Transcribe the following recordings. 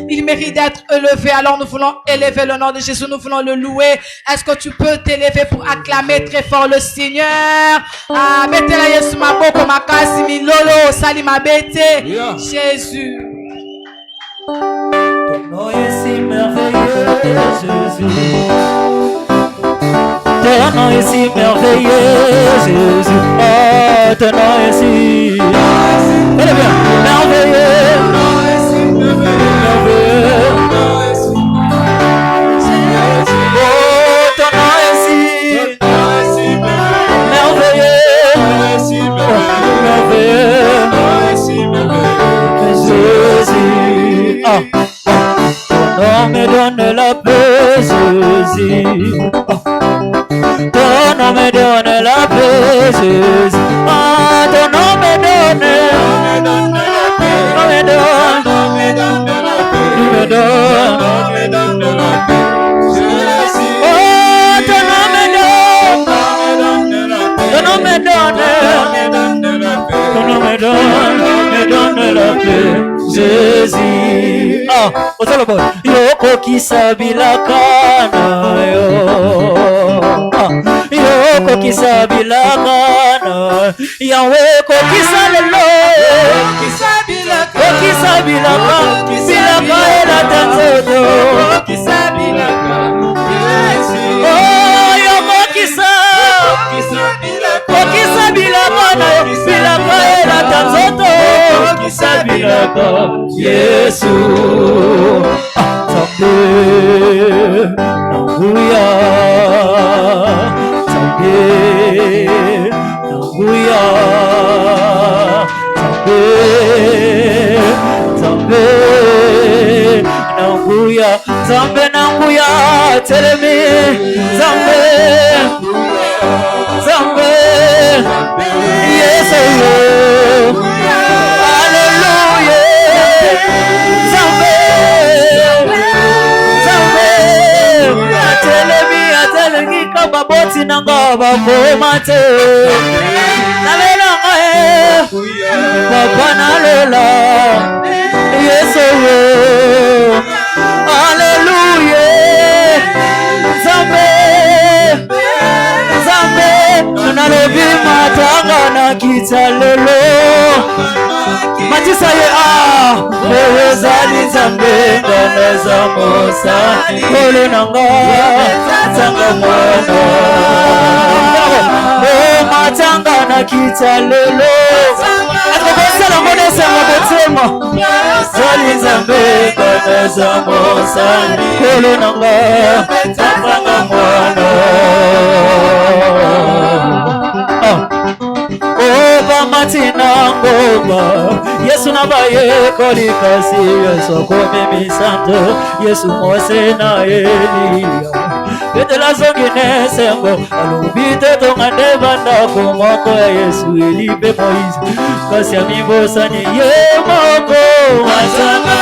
Il mérite d'être élevé. Alors nous voulons élever le nom de Jésus. Nous voulons le louer. Est-ce que tu peux t'élever pour acclamer très fort le Seigneur? Ah, mettez-la Yesu maboko makasi milolo salima bete. Jésus. Ton nom est si merveilleux, Jésus. Ton nom est si merveilleux, Jésus. Oh, ton nom est si merveilleux. Ton nom me donne la paix, Jésus. Ton nom me donne la paix, Jésus. Ah, ton nom me donne la paix. Me donne la paix. Oh, ton nom me donne la paix. Ton nom me donne la paix, Jésus. Ah, yoko kisabilakana yo. Yoko kisabilakana Yahweh ko kisalelo. Kisabilaka bilaka ela tanzodo. Kisabilaka oh yoko kisabilaka bilaka ela tanzodo. Kisabilaka Yesu. Nanguya Zambe nanguya telemi Zambe Yesu Hallelujah Zambe Telemi kababoti nanga babomate Namelanga Papa nalela Yesu Alléluia Nzambe Nzambe nalobi matanga na kitalelo Matisa ye ezali Nzambe nganeza mosali Kolo nanga tanga mwana matanga na kitalelo akobosala monesa mabotema ezali Nzambe nganeza mosali Kolo nanga tanga mwana Matina ngoma Yesu nabaye kolikasi Yesu komemi santo Yesu Mose na Elia Betela zongine sengo alubite tonga nebanda komoko ya Yesu elipe Moise kasi amibosani ye moko matanga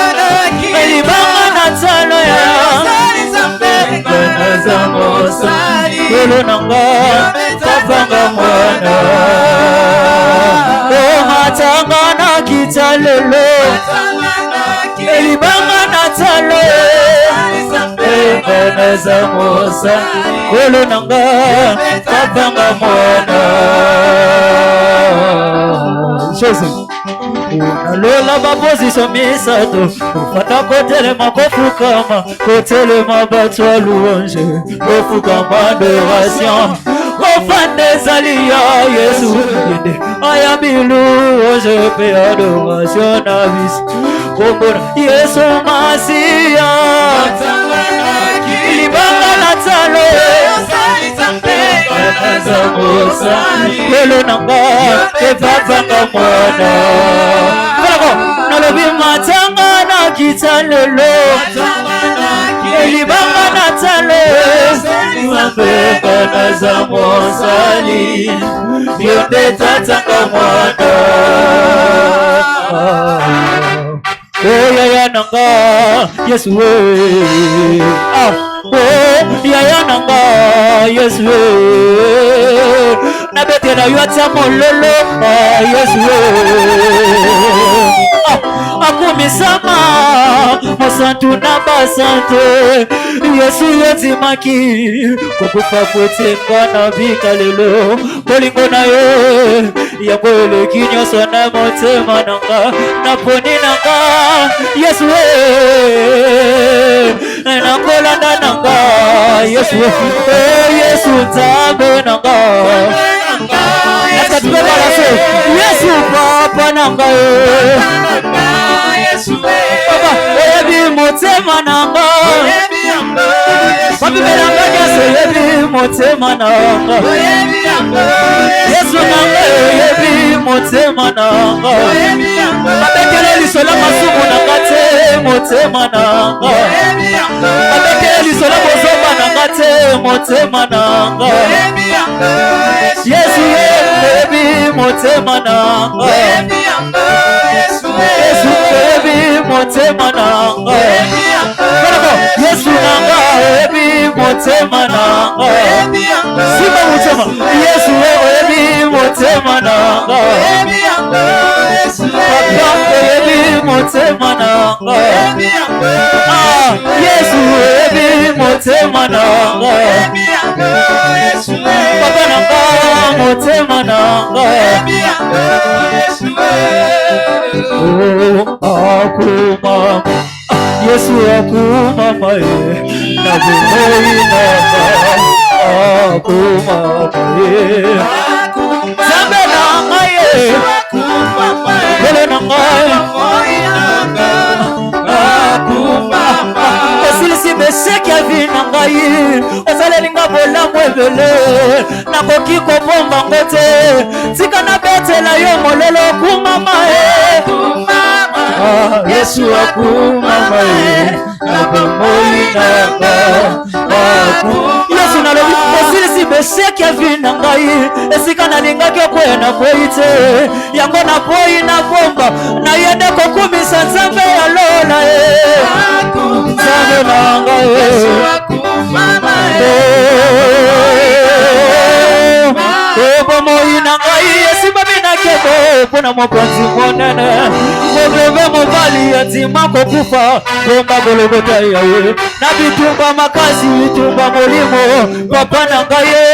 elibanga na talo ya Nganeza mosali Kolo nanga tapanga mwana matanga na kitalelo elibanga na talo Nganeza mosali Kolo nanga tapanga mwana Joseph Unalola baposition misato Ufata kotelema kofukama Kotelema batwa louange Kofukama adoration Kofande zalia Yesu Yende ayambi louange Pe adoration na visi Kombona Yesu Masia Ilibanga na talo Nganeza mosali Kolo nanga Tepapanga mwana nalobi matanga na kitalelo elibanga na talo Nganeza mosali Yonde tatanga mwana yaya nanga Yesu yaya nanga Yesu nabetela yata mololo Yesu akumisama masantu na basante Yesu yotimaki kokufa kwetenga na bikalelo bolingo na yo yango eleki nyonso na motema nanga na poni nanga Yesu nakolanda nanga Yesu Yesu Nzambe nanga Yesu papa nanga Papa oyebi motema nanga Papi belanga Yesu oyebi motema nanga Yesu nanga oyebi motema nanga Abekele lisola masumu nanga te motema nanga Abekele lisola bozoba nanga te motema nanga Yesu oyebi motema nanga Yesu oyebi motema nanga Yesu nanga oyebi motema nanga Sima motema Yesu oyebi motema nanga Papa oyebi motema nanga Yesu oyebi motema nanga Papa nanga motema nanga akuma Yesu akuma na bumoi nanga akuma Zambe nanga Kole nanga Osilisi meseki ya vina ngai Ozalelinga bola mwebele Nakoki kopomba ngote Tika na betela yo mololo kumama Yesu akumama Nabomoi nanga Yesu nalobi osilisi meseki ya vina ngai Esika nalingaki okwena kweite Yango na poi na bomba Na yende kokumisa Nzambe ya lola Nzambe nanga Yesu akumama Bomoi nanga Yesu babi na kebe oh pona mokonzi monene moglebe mobali yatima kokufa bomba Golgotha yawe na bitumba makasi bitumba molimo papa na ngaye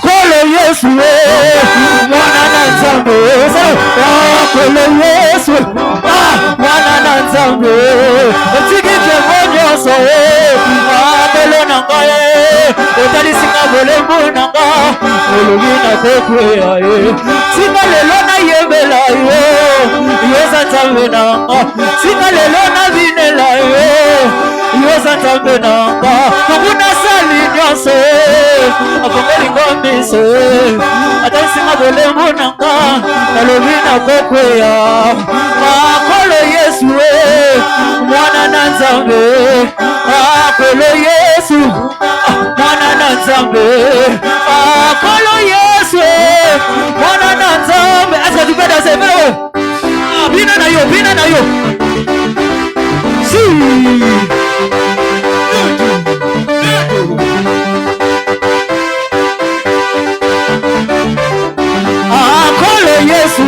kolo Yesu mwana na Nzambe kolo Yesu mwana na Nzambe tikike monyoso kolo na ngaye otalisinga bolembo na nga olobina kokweya tika lelo na yebela yoza Nzambe na nga tika lelo na binela yoza Nzambe na nga kokuna sali nyonso akongeli ngombiso atalisinga bolembo na nga olobina kokweya makolo Yesu mwana na Nzambe kolo Yesu mwana na Nzambe kolo Yesu mwana na Nzambe asa tupenda sema bina na yo si kolo Yesu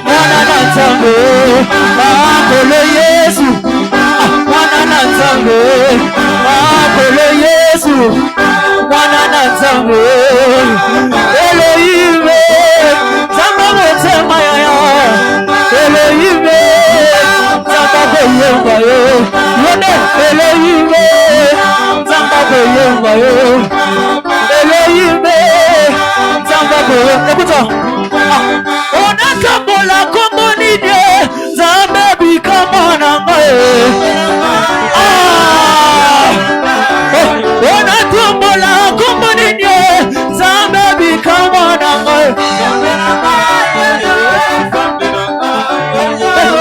mwana na Nzambe kolo Yesu mwana na Nzambe kolo Yesu mwana na Nzambe Elohim Nzambe motema yaya Elohim Nzambe koyemba yo yone Elohim Nzambe koyemba yo Elohim Nzambe koyemba ekuta onatambola kombo nini Nzambe bikama na ngaye onatambola kombo nini Nzambe bikama na ngaye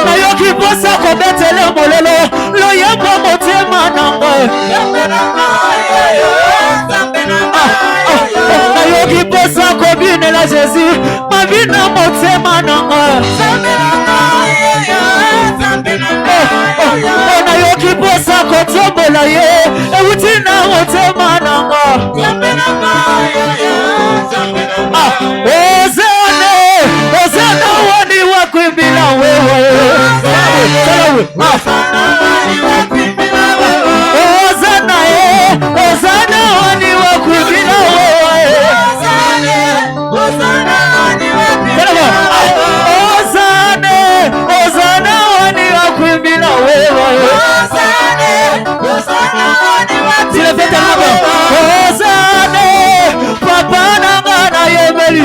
nayoki posa kobetele molelo loyemba motema na ngaye nayoki posa kobinela Jésus mabina motema na ngaye nayoki posa kotombola ye eutina motema na ngaye Ozana wani wakuimbila wewe Ozana wani wakuimbila wewe Ozana wani wakuimbila wewe Ozana papa nangana yemeli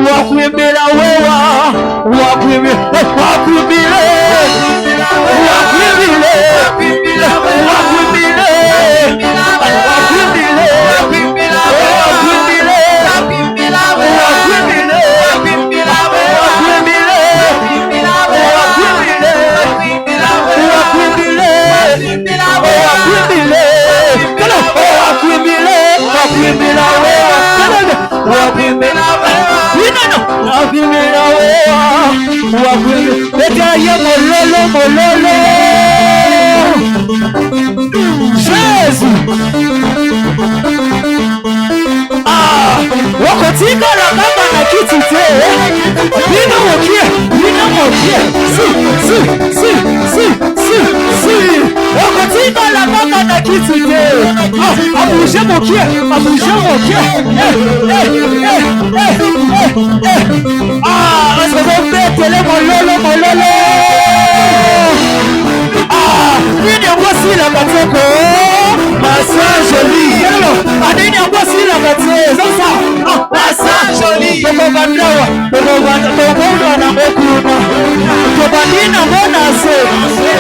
wakuimbila wewa wakuimbile mololo Jésus wakotika la kama na kiti te bina mokie si wakotika la kama na kiti te abuje mokie asozobetele mololo nini yangosi la bateko massage joli anini yangosi la bateko sasa massage joli tokobandawa tokobandwa na mokuna tobandina mona se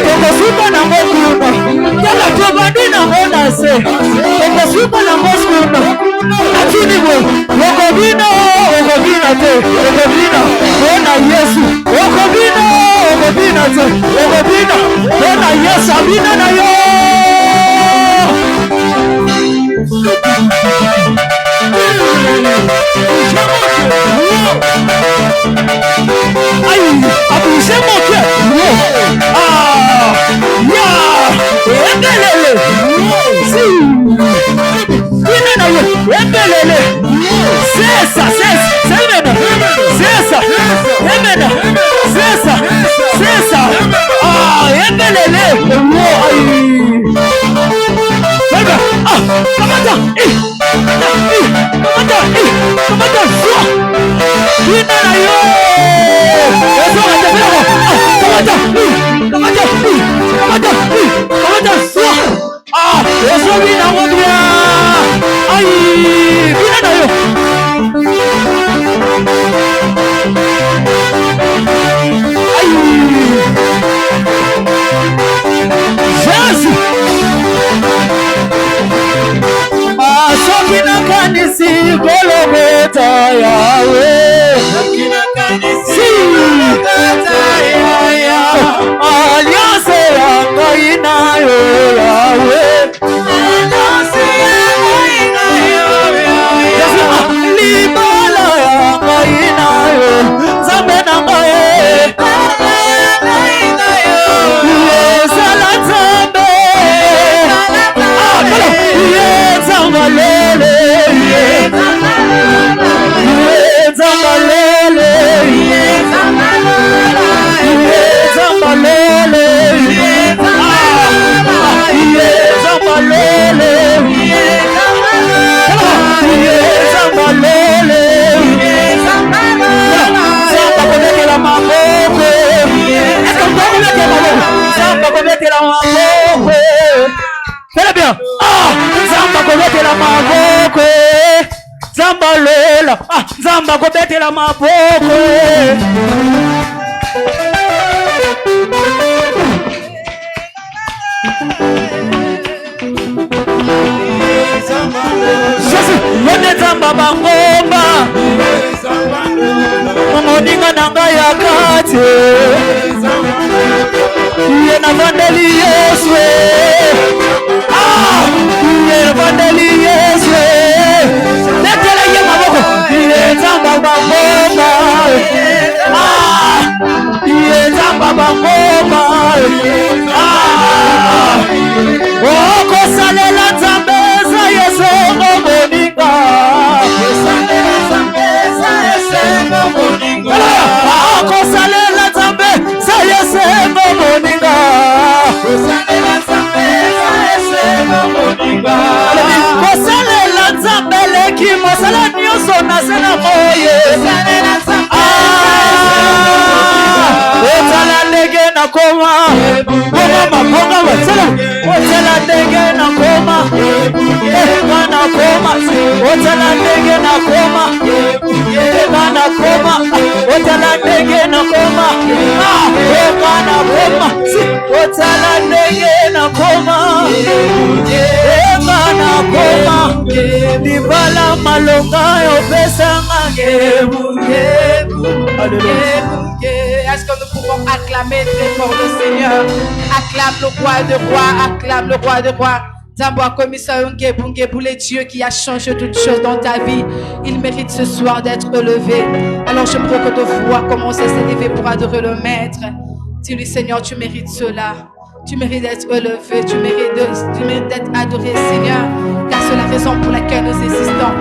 tokosuka na mokuna yala tobandina mona se okasuka na moskuna atuniwe okobina te okobina ona Yesu okobina te okobina ona Yesu abina na yo aïe abusé mon cœur ebelele si ina na yo ebelele sesa semena sesa emena sesa ebelele aïe baba kamata kamata soa ina na yo kamata soa eso vina wabia aïe vina na yo Jésus Asokina kanisi Golgotha Yahweh Asokina kanisi Golgotha Yahweh Alliance yanga inayo Yahweh Alliance yanga inayo Yahweh Libala yanga inayo Zambe nanga Fais bien. Zamba kobetela maboko. Zamba lola. Zamba kobetela maboko. Jésus, yone zamba bangomba. Moninga nanga ya kate. Yena vandeli Yesu. Yena vandeli Yesu. Letela ye maboko. Yezamba bangomba. Yezamba bangomba. Oko salela zambeza Yesu moninga. Salela zambeza Yesu moninga. Oko salela zambeza Yesu moninga. Salela zambeza Yesu moninga. Salela zambele ki masala nyoso na sena moye. Salela Otala ndege na koma Bonga watala Otala ndege na koma Kana koma Otala ndege na koma Kana koma Otala ndege na koma Kana koma Otala ndege na koma Kana koma Dibala malonga Opesa ngebu Alléluia. Est-ce que nous pouvons acclamer très fort le Seigneur? Acclame le roi de rois, acclame le roi de rois. Zamboa commissaire Ngebu, le Dieu qui a changé toutes choses dans ta vie. Il mérite ce soir d'être élevé. Alors j'aimerais que de voir commencer à s'élever pour adorer le Maître. Dis-lui Seigneur, tu mérites cela. Tu mérites d'être élevé, tu mérites d'être adoré, Seigneur. Car c'est la raison pour laquelle nous existons.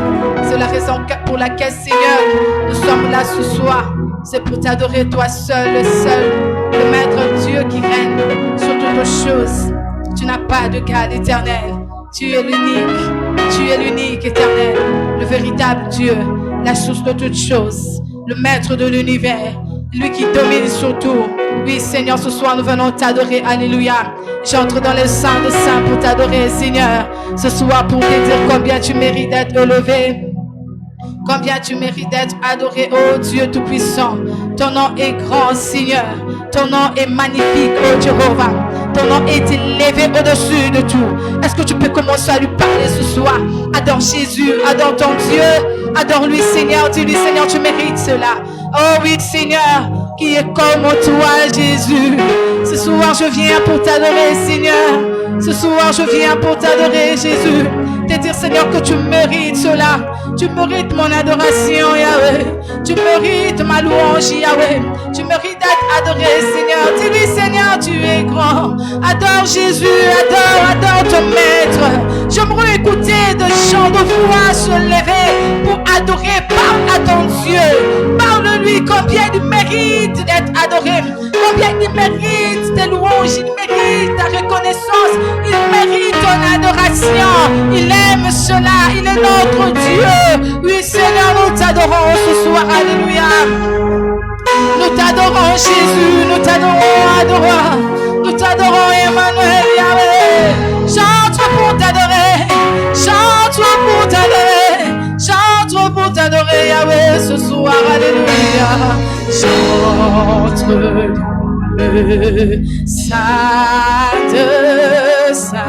C'est la raison pour laquelle, Seigneur, nous sommes là ce soir. C'est pour t'adorer toi seul, le Maître Dieu qui règne sur toutes choses. Tu n'as pas de égal, éternel. Tu es l'unique, éternel. Le véritable Dieu, la source de toutes choses. Le Maître de l'univers, lui qui domine sur tout. Oui, Seigneur, ce soir nous venons t'adorer. Alléluia. J'entre dans le sein de saints pour t'adorer, Seigneur. Ce soir pour te dire combien tu mérites d'être élevé. Combien tu mérites d'être adoré, oh Dieu Tout-Puissant. Ton nom est grand, Seigneur. Ton nom est magnifique, oh Jéhovah. ton nom est élevé au-dessus de tout. Est-ce que tu peux commencer à lui parler ce soir? Adore Jésus, adore ton Dieu, adore-lui Seigneur, dis-lui Seigneur, tu mérites cela. Oh oui Seigneur, qui est comme toi Jésus. Ce soir je viens pour t'adorer Seigneur. Ce soir je viens pour t'adorer Jésus. Te dire Seigneur que tu mérites cela. Tu mérites mon adoration Yahweh. Tu mérites ma louange Yahweh. Tu mérites d'être adoré Seigneur. Dis-lui Seigneur tu es grand. Adore Jésus, adore ton maître. J'aimerais écouter des chants de foi se lever pour adorer. Parle à ton Dieu. Parle-lui combien il mérite d'être adoré. Combien il mérite tes louanges. Il mérite ta reconnaissance. Il mérite ton adoration. Il aime cela. Il est notre Dieu. Oui, Seigneur, nous t'adorons ce soir. Alléluia. Nous t'adorons, Jésus. Nous t'adorons, Nous t'adorons, Emmanuel, Yahweh. Chante pour t'adorer. Chante pour t'adorer. Chante pour t'adorer, Yahweh, ce soir. Alléluia. Chante le Saint de Saint.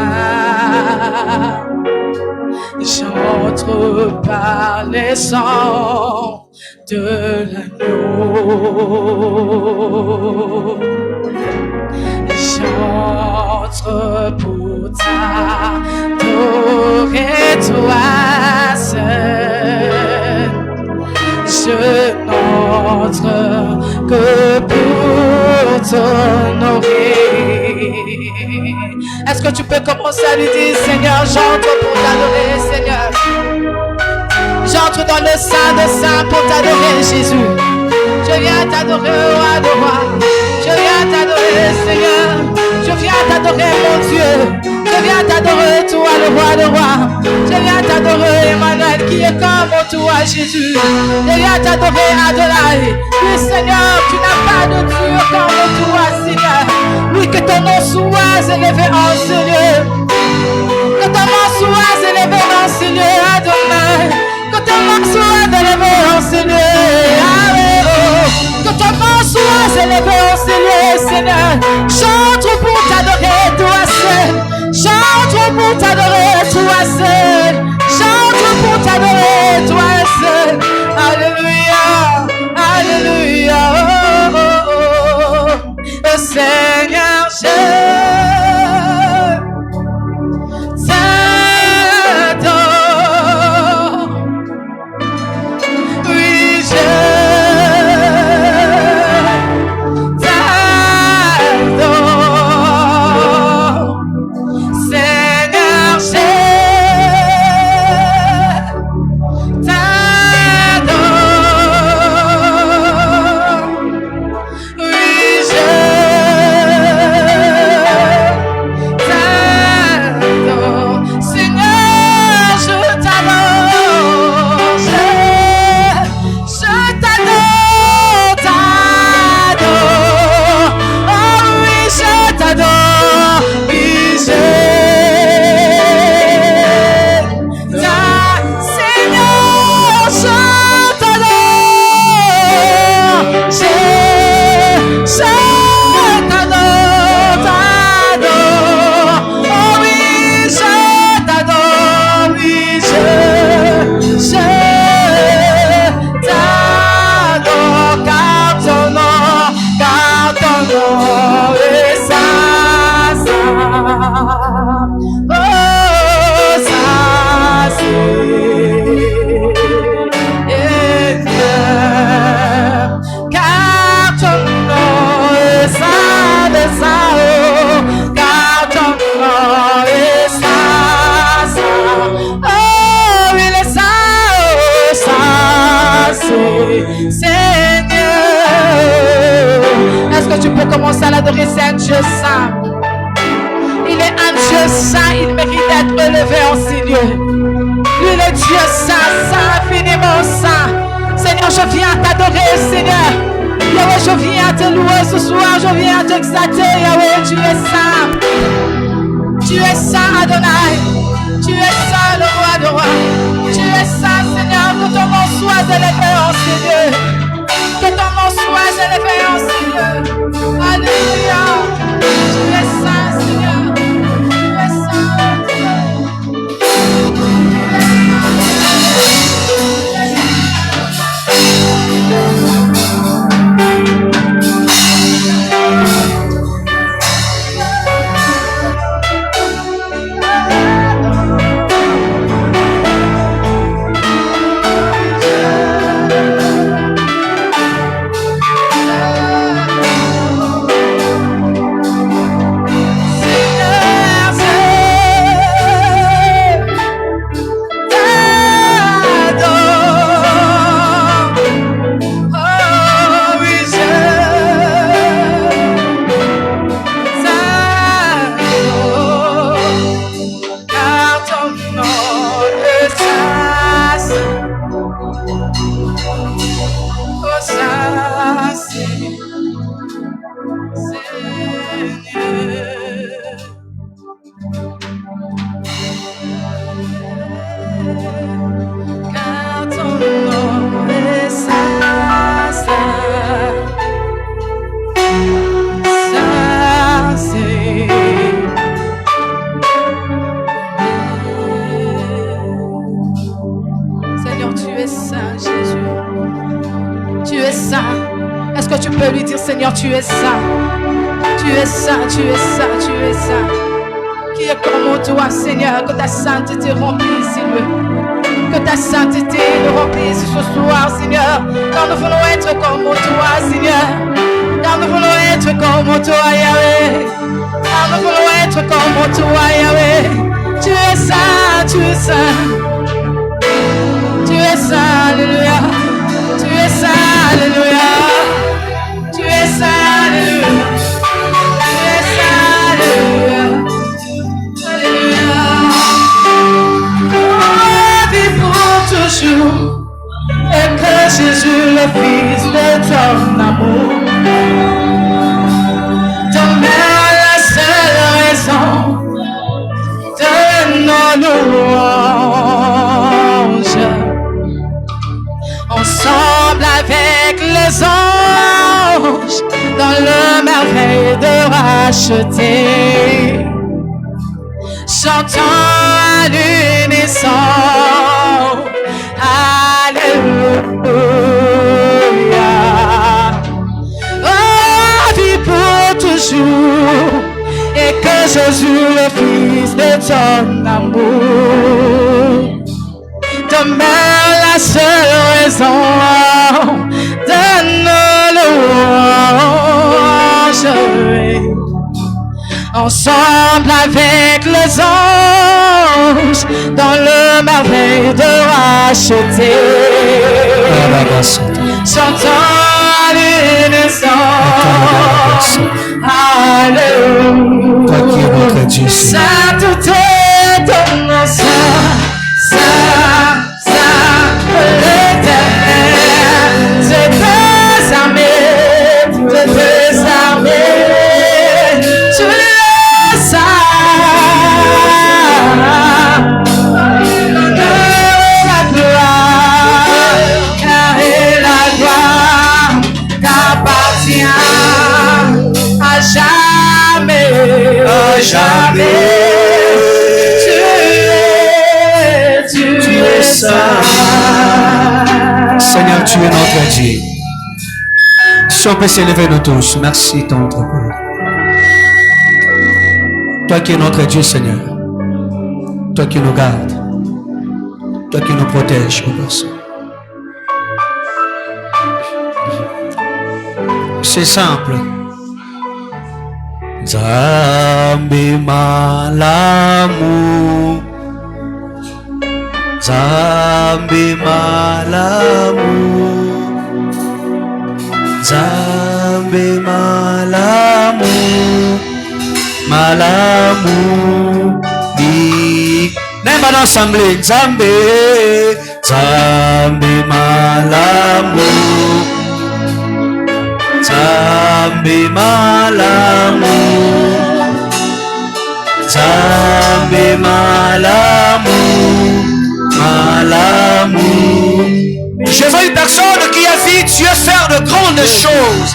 J'entre par les sangs de l'agneau. J'entre pour t'adorer toi seul. Je n'entre que pour t'honorer. Est-ce que tu peux commencer à lui dire Seigneur, j'entre pour t'adorer Seigneur. J'entre dans le sein de saint pour t'adorer Jésus. Je viens t'adorer roi de roi. Je viens t'adorer Seigneur. Je viens t'adorer mon Dieu. Je viens t'adorer toi le roi de roi. Je viens t'adorer Emmanuel qui est comme toi Jésus. Je viens t'adorer Adonai. Oui Seigneur, tu n'as pas de Dieu comme toi Seigneur. Oui, que ton nom soit élevé en ce lieu. Que ton nom soit élevé en ce lieu Adonai. Que ton nom soit élevé en ce lieu. Que ton nom soit élevé en ce lieu Seigneur. Chante pour t'adorer toi seul. Chante pour t'adorer toi seul. Chante pour t'adorer toi seul. Alléluia. Alléluia. Oh, oh, oh. Oh Seigneur, je t'adore. Oui, je commencer à l'adorer, c'est un Dieu saint. Il est un Dieu saint, il mérite d'être élevé en ces lieux. Lui le Dieu saint, saint, infiniment saint. Seigneur, je viens t'adorer, Seigneur. Yahweh, je viens te louer ce soir, je viens t'exalter, Yahweh, tu es saint. Tu es saint, Adonai. Tu es saint, le roi de rois. Tu es saint, Seigneur, que ton nom soit élevé en ces lieux. Que ton nom soit élevé en ces lieux. Alléluia. Tu es saint, Seigneur. Car ton nom est saint, saint, saint, c'est. Seigneur, tu es saint, Jésus. Tu es saint. Est-ce que tu peux lui dire, Seigneur, tu es saint? Tu es saint, tu es saint, tu es saint. Qui est comme toi, Seigneur, que ta sainteté remplisse, Seigneur. Que ta sainteté nous remplisse ce soir, Seigneur. Car nous voulons être comme toi, Seigneur. Car nous voulons être comme toi, Yahweh. Car nous voulons être comme toi, Yahweh. Tu es saint, tu es saint. Tu es saint, alléluia. Tu es saint, alléluia. Tu es saint, alléluia. Tu es saint, alléluia. Alléluia. Vie pour toujours. Et que Jésus, le Fils de ton amour, demeure la seule raison de nos louanges. Ensemble avec les anges, dans le merveille de racheter, chantant à l'unisson, alléluia. Oh, vie pour toujours, et que Jésus, le Fils de ton amour, demeure la seule raison de nos louanges. Ensemble avec les anges, dans le merveille de racheter, chantant à l'unisson, alléluia. Toi qui es notre Dieu, Seigneur. Sainteté ton nom, saint, saint, saint, l'éternel, c'est désarmé, tu es saint, la gloire, car la gloire t'appartient à jamais, à jamais. Tu es saint. Seigneur, tu es notre Dieu. Si on peut s'élever nous tous, merci tendre Père. Toi qui es notre Dieu, Seigneur. Toi qui nous gardes. Toi qui nous protèges, oh Père. C'est simple. Zambi malamu, Zambi malamu, Zambi malamu, malamu di. N'aime pas l'assemblée. Zambi, Zambi malamu, Zambi malamu, Zambi malamu, malamu. Je vois une personne qui a vu Dieu faire de grandes choses.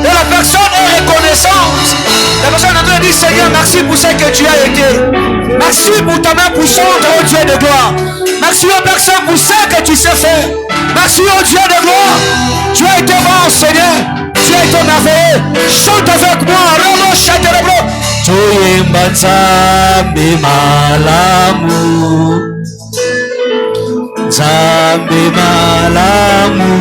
Et la personne est reconnaissante. La personne est en train de dire, Seigneur, merci pour ce que tu as été. Merci pour ta main poussante, oh Dieu de gloire. Merci, oh personne, pour ce que tu sais faire. Merci, oh Dieu de gloire. Tu as été bon, Seigneur. Tu as été merveilleux. Chante avec moi. Ramo Chatelebro. Tuyimba Zambi malamu, Zambi malamu,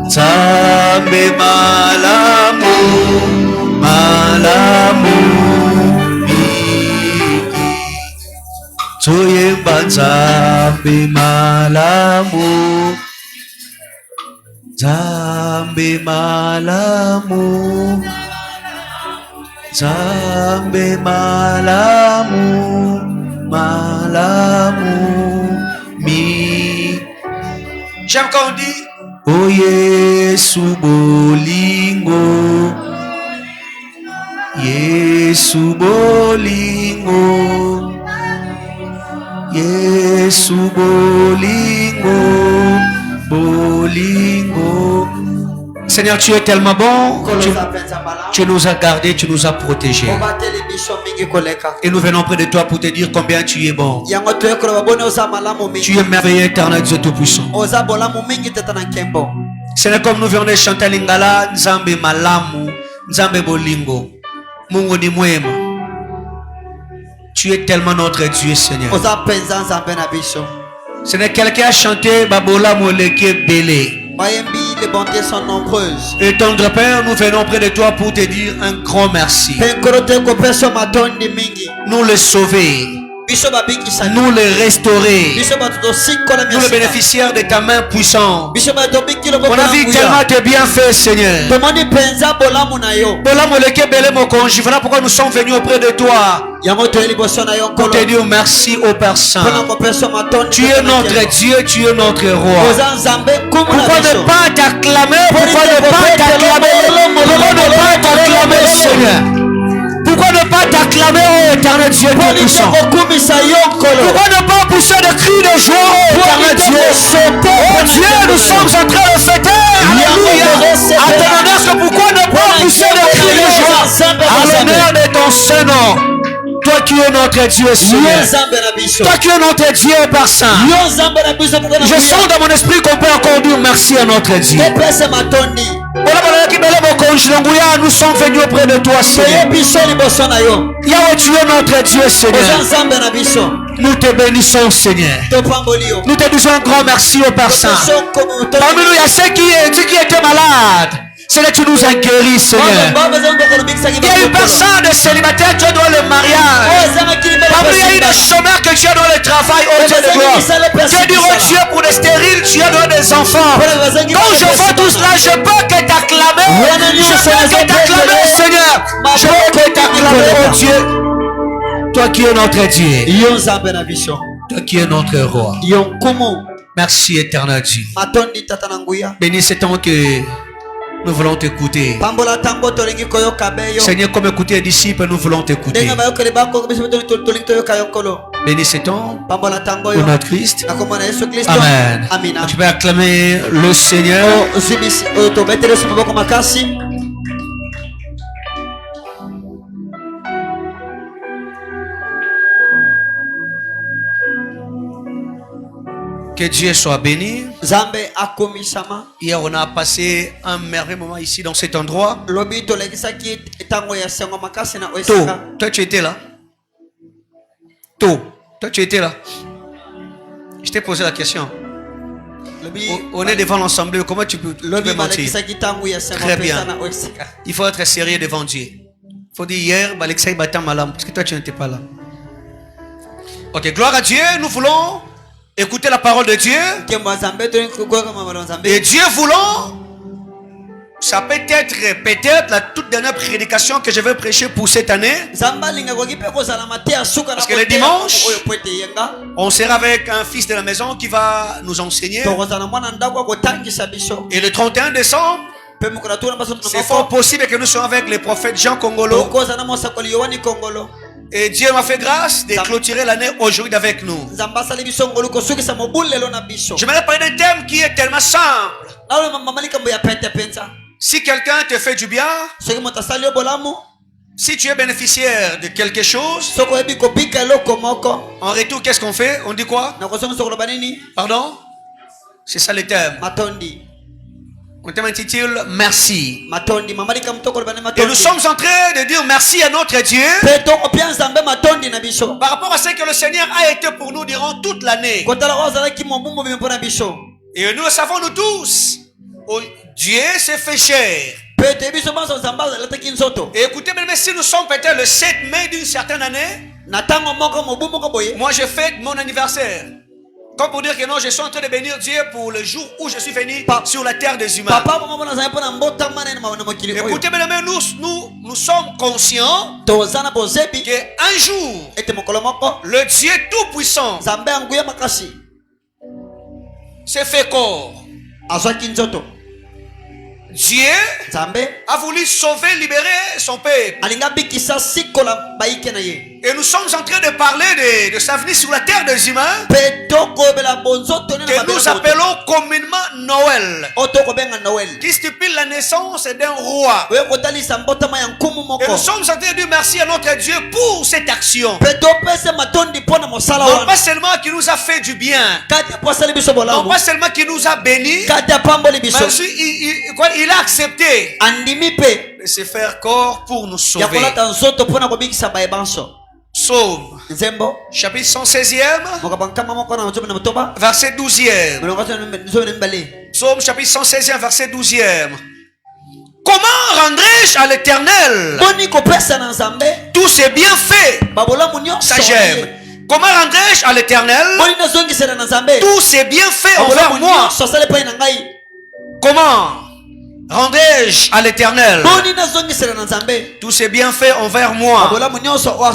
Zambi malamu, malamu. Tuyimba Zambi malamu, Zambi malamu, Zambi malamu, malamu mi. J'aime quand on dit, oh yeah. Yesu bolingo. Yesu bolingo. Yesu bolingo. Bolingo. Seigneur, tu es tellement bon. Tu nous as gardés, tu nous as protégés. Et nous venons près de toi pour te dire combien tu es bon. Tu es merveilleux, éternel Dieu Tout-Puissant. Seigneur, comme nous venons de chanter Lingala, Nzambe Malamu, Nzambe Bolingo, Mungu ni mwema. Tu es tellement notre Dieu, Seigneur. Seigneur, quelqu'un a chanté Babola Moleke Bele. Les bontés sont nombreuses. Et tendre Père, nous venons près de toi pour te dire un grand merci. Nous les sauver. Nous les restaurer. Nous les bénéficiaires de ta main puissante. On a vu tellement de bienfaits, Seigneur. Voilà pourquoi nous sommes venus auprès de toi. Pour te dire merci au Père Saint. Tu es notre Dieu, tu es notre roi. Pourquoi ne pas t'acclamer? Pourquoi ne pas t'acclamer? Pourquoi ne pas t'acclamer, Seigneur? Pourquoi ne pas t'acclamer, oh éternel Dieu Tout-Puissant? Pourquoi ne pas pousser des cris de joie, oh éternel Dieu? Oh Dieu, nous sommes en train de fêter. Alléluia. À ton honneur, pourquoi ne pas pousser des cris de joie à l'honneur de ton Saint-Nom? Toi qui es notre Dieu, Seigneur. Toi qui es notre Dieu, Père Saint. Je sens dans mon esprit qu'on peut encore dire merci à notre Dieu. Nous sommes venus auprès de toi, Seigneur. Yahweh, tu es notre Dieu, Seigneur. Nous te bénissons, Seigneur. Nous te disons un grand merci au Père Saint. Parmi nous, il y a ceux qui étaient malades. Seigneur, tu nous as guéris, Seigneur. Il y a une personne de célibataire, tu as donné le mariage. Parmi il y a eu des chômeurs que tu as donné le travail, oh Dieu de gloire. Tu as dit, oh Dieu, pour les stériles, tu as donné des enfants. Quand je vois tout cela, je peux que t'acclamer. Je peux que t'acclamer, Seigneur. Je peux que t'acclamer, oh Dieu. Toi qui es notre Dieu. Toi qui es notre roi. Merci, éternel Dieu. Bénis ce temps que nous voulons t'écouter. Seigneur, comme écouter les disciples, nous voulons t'écouter. Bénis ce temps pour notre Christ. Amen. Tu peux acclamer le Seigneur. Que Dieu soit béni. Hier, on a passé un merveilleux moment ici dans cet endroit. Toi, tu étais là. Toi, tu étais là. Je t'ai posé la question. On est devant l'ensemble. Comment tu peux mentir? Très bien. Il faut être sérieux devant Dieu. Il faut dire hier, Alexei Batam Malam, parce que toi, tu n'étais pas là. Ok, gloire à Dieu. Nous voulons écoutez la parole de Dieu. Et Dieu voulant, ça peut être peut-être la toute dernière prédication que je vais prêcher pour cette année. Parce que le dimanche, on sera avec un fils de la maison qui va nous enseigner. Et le 31 décembre, c'est fort possible que nous soyons avec le prophète Jean Congolo. Et Dieu m'a fait grâce de clôturer l'année aujourd'hui avec nous. J'aimerais parler d'un thème qui est tellement simple. Si quelqu'un te fait du bien, si tu es bénéficiaire de quelque chose, en retour, qu'est-ce qu'on fait? On dit quoi? Pardon? C'est ça le thème. On t'intitule merci. Et nous sommes en train de dire merci à notre Dieu par rapport à ce que le Seigneur a été pour nous durant toute l'année. Et nous le savons nous tous. Oh, Dieu s'est fait chair. Et écoutez, même si nous sommes peut-être le 7 mai d'une certaine année, moi je fête mon anniversaire. Comme pour dire que non, je suis en train de bénir Dieu pour le jour où je suis venu sur la terre des humains. Écoutez, mesdames, nous sommes conscients qu'un jour, le Dieu Tout-Puissant s'est fait corps. Dieu a voulu sauver, libérer son peuple. Et nous sommes en train de parler de sa venue sur la terre des humains, que nous appelons communément Noël, qui stipule la naissance d'un roi. Et nous sommes en train de dire merci à notre Dieu pour cette action. Non pas seulement qu'il nous a fait du bien, non pas seulement qu'il nous a bénis, mais aussi il a accepté de se faire corps pour nous sauver. Psaume chapitre 116e verset 12e. Psaume chapitre 116e verset 12e. Comment rendrai-je à l'Éternel tous ses bienfaits? Ça j'aime. Comment rendrai-je à l'Éternel tous ses bienfaits envers moi? Comment rendrai-je à l'Éternel tous ses bienfaits envers moi?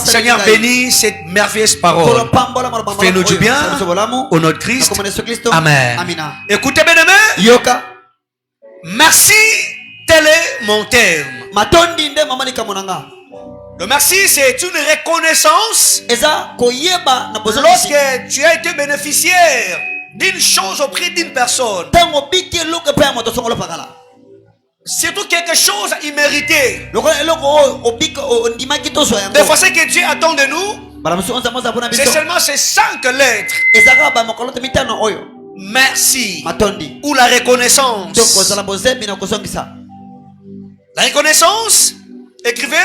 Seigneur, bénis cette merveilleuse parole. Fais-nous du bien au nom de Christ. Amen. Écoutez, bien aimé, merci, tel est mon terme. Le merci, c'est une reconnaissance lorsque tu as été bénéficiaire d'une chose auprès d'une personne. Surtout quelque chose immérité. Des fois, ce que Dieu attend de nous, c'est seulement ces 5 lettres. Merci. Ou la reconnaissance. La reconnaissance, écrivez,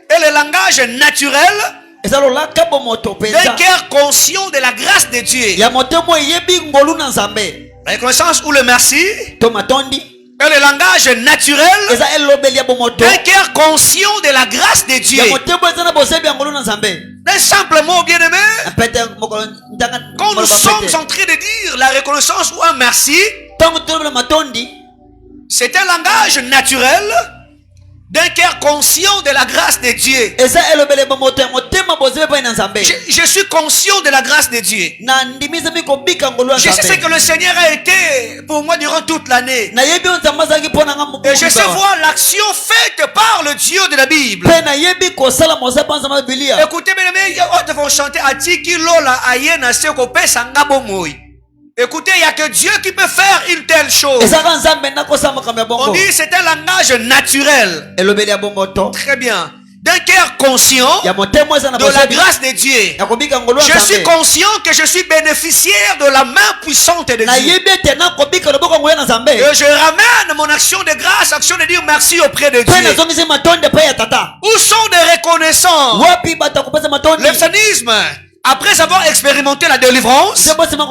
est le langage naturel d'un cœur conscient de la grâce de Dieu. La reconnaissance ou le merci est le langage naturel d'un cœur conscient de la grâce de Dieu. Un simple mot, bien aimé, quand nous sommes en train de dire la reconnaissance ou un merci, c'est un langage naturel d'un cœur conscient de la grâce de Dieu. Je suis conscient de la grâce de Dieu. Je sais ce que le Seigneur a été pour moi durant toute l'année. Et je sais voir l'action faite par le Dieu de la Bible. Écoutez, mes amis, on va chanter Atiki Lola Ayena Seko Pesanga Bomoy. Écoutez, il n'y a que Dieu qui peut faire une telle chose. On dit c'est un langage naturel. Très bien. D'un cœur conscient de la grâce de Dieu. Je suis conscient que je suis bénéficiaire de la main puissante de Dieu. Et je ramène mon action de grâce, action de dire merci auprès de Dieu. Où sont les reconnaissants? Le psalmisme, après avoir expérimenté la délivrance, la protection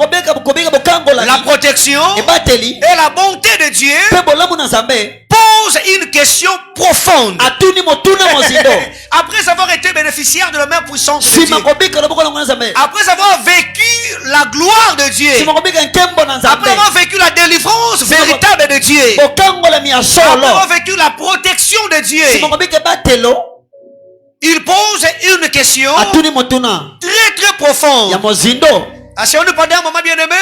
et la bonté de Dieu, pose une question profonde. Après avoir été bénéficiaire de la main puissante de Dieu, après avoir vécu la gloire de Dieu, après avoir vécu la délivrance véritable de Dieu, après avoir vécu la protection de Dieu, il pose une question très très profonde. Si on nous parle un moment bien aimé,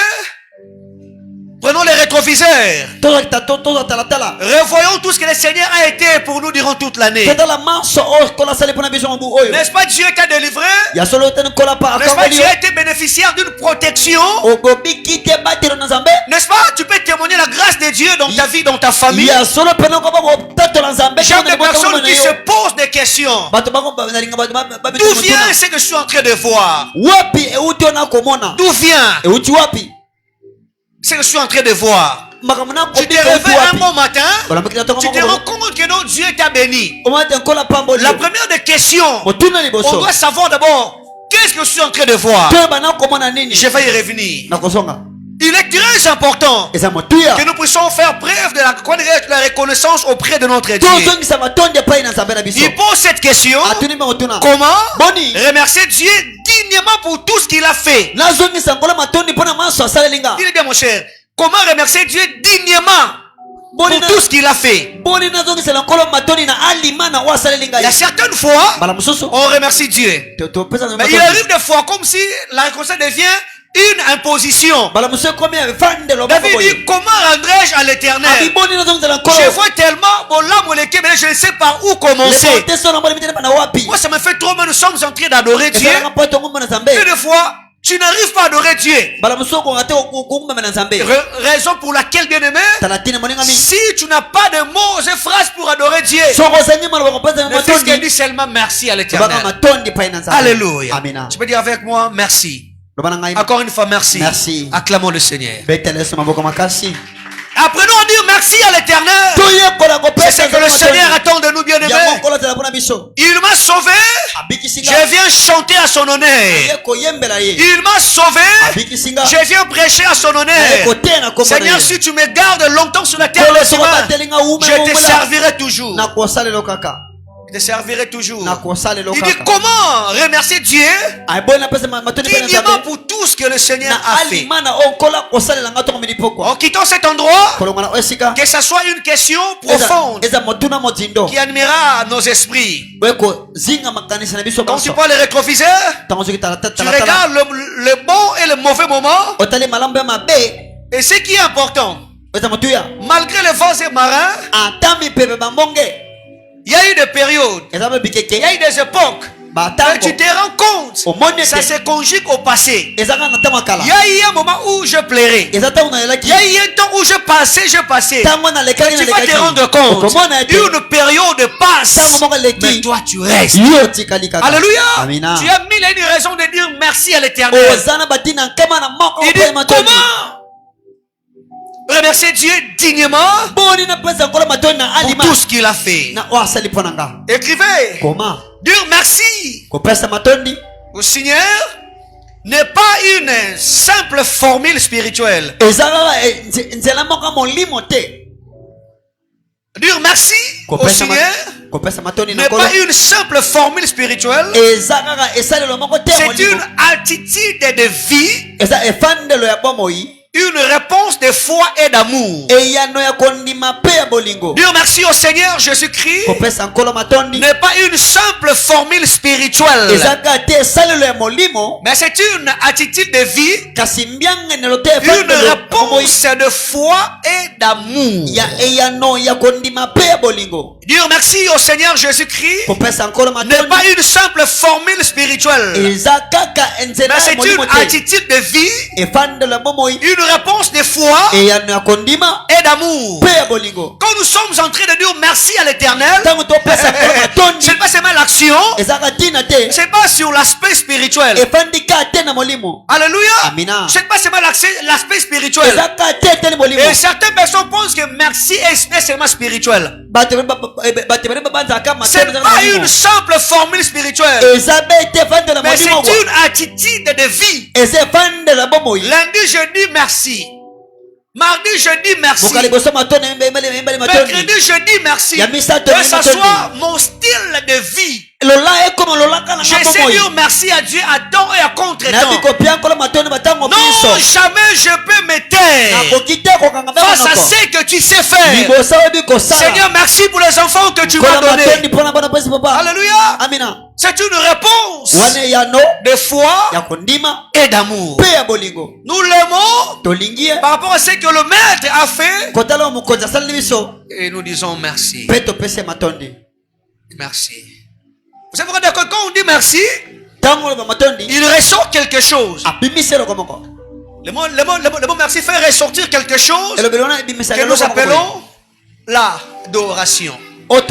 prenons les rétroviseurs. Revoyons tout ce que le Seigneur a été pour nous durant toute l'année. N'est-ce pas Dieu t'a délivré? N'est-ce pas Dieu a été bénéficiaire d'une protection? N'est-ce pas? Tu peux témoigner la grâce de Dieu dans ta vie, dans ta famille. J'ai des personnes qui se posent des questions. D'où vient ce que je suis en train de voir? D'où vient ce que je suis en train de voir? Tu t'es réveillé un bon matin, tu te rends compte que non, Dieu t'a béni. La première des questions, on doit savoir d'abord, qu'est-ce que je suis en train de voir? Je vais y revenir. Il est très important que nous puissions faire preuve de la reconnaissance auprès de notre Dieu. Il pose cette question: comment remercier Dieu dignement pour tout ce qu'il a fait? Dis-le bien, mon cher. Comment remercier Dieu dignement pour tout ce qu'il a fait? Il y a certaines fois, on remercie Dieu. Mais il arrive des fois comme si la reconnaissance devient une imposition. David dit, comment rendrai-je à l'Éternel? Je vois tellement, mais je ne sais pas où commencer. Moi, ça me fait trop mal. Nous sommes en train d'adorer Dieu. Et des fois, tu n'arrives pas à adorer Dieu. Raison pour laquelle, bien aimé, si tu n'as pas de mots et phrases pour adorer Dieu, le fils qui dit seulement merci à l'Éternel. Alléluia. Tu peux dire avec moi merci. Encore une fois, merci. Merci. Acclamons le Seigneur. Apprenons à dire merci à l'Éternel. C'est ce que le Seigneur attend de nous, bien-aimés. Il m'a sauvé. Je viens chanter à son honneur. Il m'a sauvé. Je viens prêcher à son honneur. Seigneur, si tu me gardes longtemps sur la terre, je te servirai toujours. Je te servirai toujours. Il dit comment remercier Dieu dignement pour tout ce que le Seigneur a fait. En quittant cet endroit, que ce soit une question profonde qui animera nos esprits. Quand tu prends les rétroviseurs, tu regardes le bon et le mauvais moment. Et ce qui est important, malgré les vents et marins, il y a eu des périodes, il y a eu des époques, mais tu te rends compte, ça se conjugue au passé. Il y a eu un moment où je plairais. Il y a eu un temps où je passais. Tu vas te rendre compte, une période passe, mais toi tu restes. Alléluia. Tu as mille et une raisons de dire merci à l'Éternel. Il dit comment remercier Dieu dignement pour tout ce qu'il a fait. Écrivez. Dire merci au Seigneur n'est pas une simple formule spirituelle. Dire merci au Seigneur n'est pas une simple formule spirituelle. C'est une attitude de vie, une réponse de foi et d'amour. Dire merci au Seigneur Jésus-Christ n'est pas une simple formule spirituelle, mais c'est une attitude de vie, une réponse de foi et d'amour. Dire merci au Seigneur Jésus-Christ n'est pas une simple formule spirituelle, mais c'est une attitude de vie, une réponse de foi et d'amour. Quand nous sommes en train de dire merci à l'Éternel, ce n'est pas seulement l'action, ce n'est pas sur l'aspect spirituel. Alléluia. Ce n'est pas seulement l'aspect spirituel. Et certaines personnes pensent que merci est seulement spirituel. Ce n'est pas une simple formule spirituelle, mais c'est une attitude de vie. Lundi je dis merci, mardi je dis merci, mercredi je dis merci, que ce soit mon style de vie. J'essaie de dire merci à Dieu à temps et à contre-temps. Non, jamais je peux me taire face à ce que tu sais faire. Seigneur, merci pour les enfants que tu m'as donnés. Alléluia. C'est une réponse de foi et d'amour. Nous l'aimons par rapport à ce que le Maître a fait. Et nous disons merci. Merci. Vous savez pourquoi quand on dit merci, il ressort quelque chose. Le mot merci fait ressortir quelque chose que nous appelons l'adoration. Quand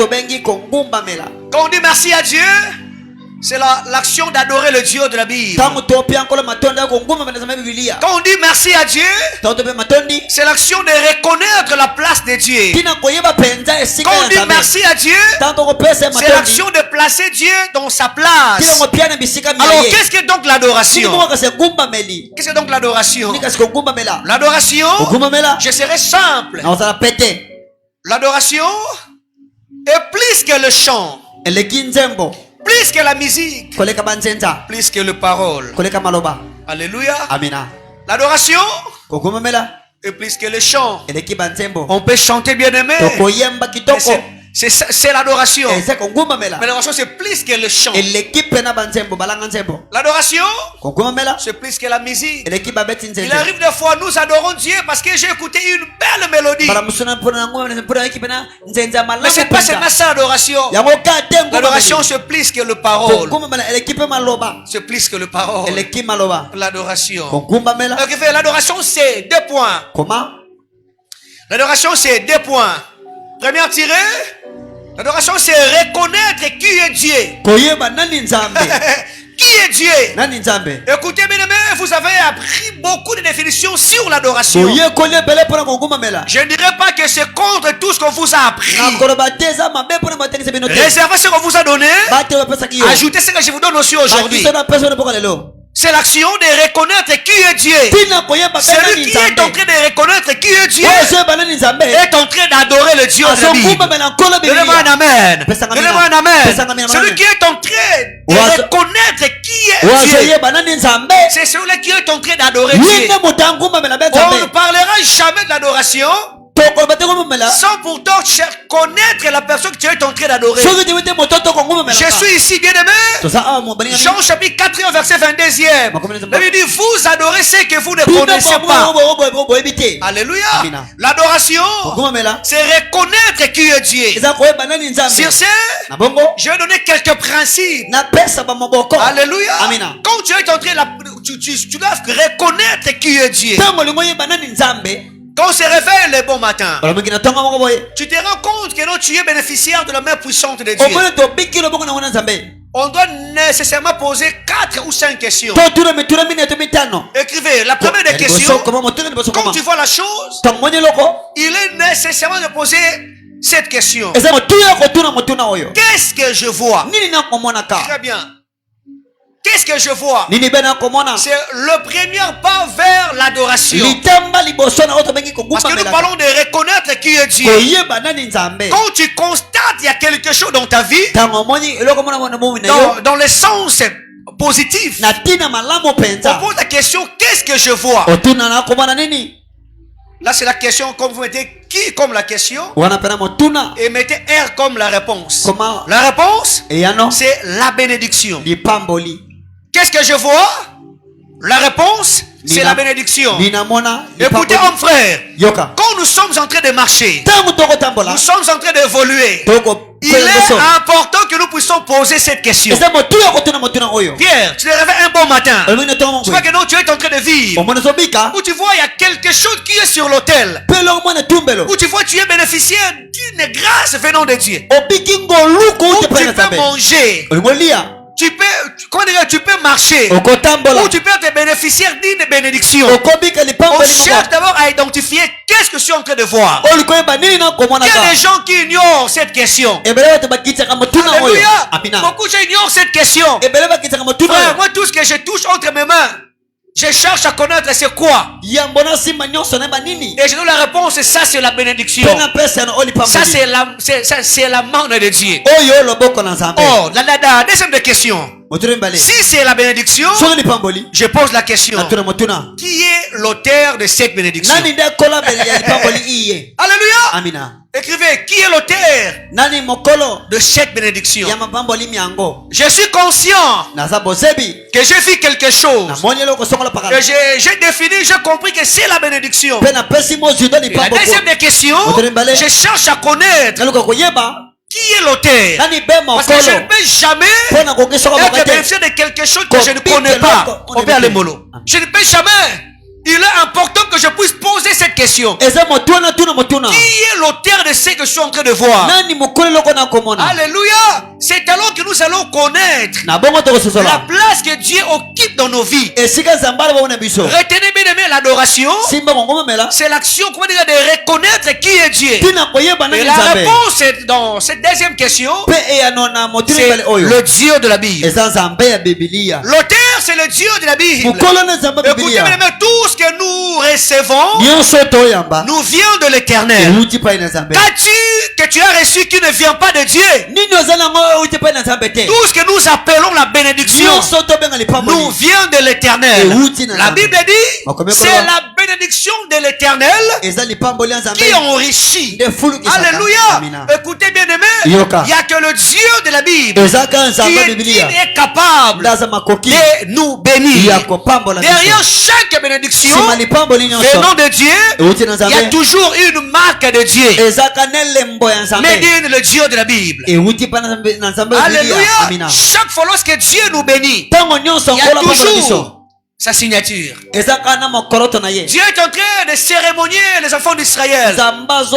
on dit merci à Dieu, c'est l'action d'adorer le Dieu de la Bible. Quand on dit merci à Dieu, c'est l'action de reconnaître la place de Dieu. Quand on dit merci à Dieu, c'est l'action de placer Dieu dans sa place. Alors qu'est-ce que donc l'adoration? Qu'est-ce que donc l'adoration? L'adoration, je serai simple. L'adoration est plus que le chant, plus que la musique, plus que les paroles. Alléluia. L'adoration est plus que le chant. On peut chanter, bien aimé, C'est l'adoration. eza kongumamela Mais l'adoration, c'est plus que le chant. eleki pena banzembo balanga nzembo L'adoration, kongumamela c'est plus que la musique. eleki babeti Il nzembo arrive des fois, nous adorons Dieu parce que j'ai écouté une belle mélodie. bala musuna mpona ngumamela mpona yeki pena nzenza Mais malamu c'est pas seulement ça l'adoration. yango ka te L'adoration, ngumamela c'est plus que le parole. kongumamela eleki pe maloba C'est plus que le parole. eleki maloba L'adoration. kongumamela Donc, l'adoration, c'est 2 points. comment L'adoration, c'est 2 points. Première tirée. L'adoration, c'est reconnaître qui est Dieu. koyeba nani nzambe Qui est Dieu? nani nzambe Écoutez, bien aimés, vous avez appris beaucoup de définitions sur l'adoration. koyekoli ebele mpona kongumamela Je ne dirais pas que c'est contre tout ce qu'on vous a appris. nakoloba te eza mabe mpona batekisa bino te Réservez ce qu'on vous a donné. bate bapesaki yo Ajoutez ce que je vous donne aussi aujourd'hui. bakiso na pesa bino mpoka lelo C'est l'action de reconnaître qui est Dieu. tina koyeba pe Celui nani qui est en nzambe train de reconnaître qui est Dieu oyo ozoyeba nani nzambe est en train d'adorer le Dieu de la Bible. azongumamela nkolo Donnez-moi un bibilia amen. Pesanga Donnez-moi un mina. amen. Pesanga mina, Celui amen. qui est en train de Oazo- reconnaître qui est Dieu, wazoyeba nani nzambe c'est celui qui est en train d'adorer Dieu. yinga moto angumamela be On ne nzambe parlera jamais de l'adoration tokoloba te kongumamela sans pourtant connaître la personne que tu es en train d'adorer. soki tewi te moto tokongumamela Je suis ici, bien aimé. toza awa mobalinga Jean chapitre 4 verset 22e. La Bible dit, vous adorez ce que vous ne bino connaissez pas. boyebi te Alléluia. Amina. L'adoration, kongumamela c'est reconnaître qui est Dieu. eza koyeba nani nzambe Sur ce, na bongo je vais donner quelques principes. napesa bamaboko Alléluia. Amina. Quand tu es en train tu dois reconnaître qui est Dieu. ntango olingi oyeba nani nzambe Quand on se réveille le bon matin, olomingi na ntongo moko boye tu te rends compte que non, tu es bénéficiaire de la main puissante de Dieu. omoni tobiki lobongo nango na nzambe On doit nécessairement poser 4 ou 5 questions. totuna mituna mineto mitano Écrivez. La première des liboso questions, koma motuna liboso quand koma tu vois la chose, ntango moni eloko il est nécessairement de poser cette question. eza motuya kotuna motuna oyo Qu'est-ce que je vois? nini nakomonaka Très bien. Qu'est-ce que je vois? nini be nakomona C'est le premier pas vers l'adoration. litamba liboso na oyo tobengi Parce que nous kogumamelaka parlons de reconnaître qui est Dieu. koyeba nani nzambe Quand tu constates il y a quelque chose dans ta vie, ntango omoni eloko mona mona bomi na yo dans le sens positif, na ntina malamu on mpenza pose la question, qu'est-ce que je vois? otuna nakomona nini Là, c'est la question, comme vous mettez qui comme la question, wana pena motuna et mettez R comme la réponse. Comment? La réponse, eyano c'est la bénédiction. lipamboli Qu'est-ce que je vois? La réponse, c'est la bénédiction. ninamona Écoutez, homme frère, yoka quand nous sommes en train de marcher, ntango tokotambola nous sommes en train d'évoluer, il est important que nous puissions poser cette question. eza motuya kotuna motuna oyo Pierre, tu te réveilles un bon matin. olomingi na ntongo Tu vois mongwe que non, tu es en train de vivre. omona zobika Où tu vois, il y a quelque chose qui est sur l'autel. mpe eloko mwana etumbelo Où tu vois, tu es bénéficiaire d'une grâce venant de Dieu. obiki ngoluku Où ute tu pene na peux nzambe manger. olingi olia Tu peux, comment dire, tu peux marcher. okotambola Où tu peux être bénéficiaire d'une bénédiction. okobika On lipamboli cherche d'abord à identifier qu'est-ce que je suis en train de voir. oyo koyeba nini Il y a nakomonaka des gens qui ignorent cette question. ebele bato bakitaka motuna oyo Alléluia. amina Beaucoup de gens ignorent cette question. ebele bakitaka motuna Frère, oyo moi, tout ce que je touche entre mes mains, je cherche à connaître c'est quoi. yambo na nsima nyonso nayeba nini Et je donne la réponse, ça c'est la bénédiction. mpe napesa yana oyo Ça lipamboli c'est la main de Dieu. oyo loboko na nzambe Oh, la deuxième des questions. motuna mibale Si c'est la bénédiction, soki lipamboli je pose la question. natuna motuna Qui est l'auteur de cette bénédiction? nani nde kola ya lipamboli iye Alléluia. amina Écrivez, qui est l'auteur nani mokolo de cette bénédiction? ya mapamboli miango Je suis conscient naza bozebi que j'ai fait quelque chose. namoni eloko songola Que pakala j'ai défini, j'ai compris que c'est la bénédiction. mpe napesi mozindo Et la lipambo deuxième des questions, je cherche à connaître naluka koyeba qui est l'auteur. nani be Parce que je ne mokolo peux jamais mpo na koki soko être moka te bénéficiaire de quelque chose que je ne connais pas. On perd les molos. Je ne peux jamais. Il est important que je puisse poser cette question. eza motuna tuna motuna Qui est l'auteur de ce que je suis en train de voir? nani mokolo eloko nakomona Alléluia. C'est alors que nous allons connaître na bongo la tokososola place que Dieu occupe dans nos vies. esika nzambe alobona biso Retenez bien aimé l'adoration. simba kongomamela C'est l'action, comment dire, de reconnaître qui est Dieu. ntina koyeba Et nani la nzambe réponse est dans cette deuxième question. mpe eyano na motuna C'est mibale oyo le Dieu de la Bible. eza nzambe ya bibilia L'auteur, c'est le Dieu de la Bible. mokolo na nzambe ya Écoutez, bien bibilia aimé, tout ce que nous recevons nyonso toyamba nous vient de l'éternel. euti pai na nzambe Qu'as-tu que tu as reçu qui ne vient pas de Dieu? nini oza nango euti pai na nzambe te Tout ce que nous appelons la bénédiction nyonso tobenga nous lipamboli vient de l'éternel. Euti na La nzambe. Bible dit, Makomeko c'est loa. la bénédiction de l'éternel eza lipamboli ya nzambe qui enrichit. nde fulukisaka Alléluia. amina Écoutez bien aimé, Yoka. Il n'y a que le Dieu de la Bible ezaka qui nzambe est, bibilia est capable ndaza makoki de nous bénir. ya kopambola Derrière chaque bénédiction sima lipamboli nyonso venant de Dieu, euti na il y a nzambe toujours une marque de Dieu. ezaka nelembo ya nzambe Médine, le Dieu de la Bible. euti pa na nzambe bibilia Alléluia. amina Chaque fois lorsque Dieu nous bénit, ntango nyonso il y a nkola pambola biso toujours sa signature. ezaka na mokoloto na ye Dieu est en train de cérémonier les enfants d'Israël. nzambe azo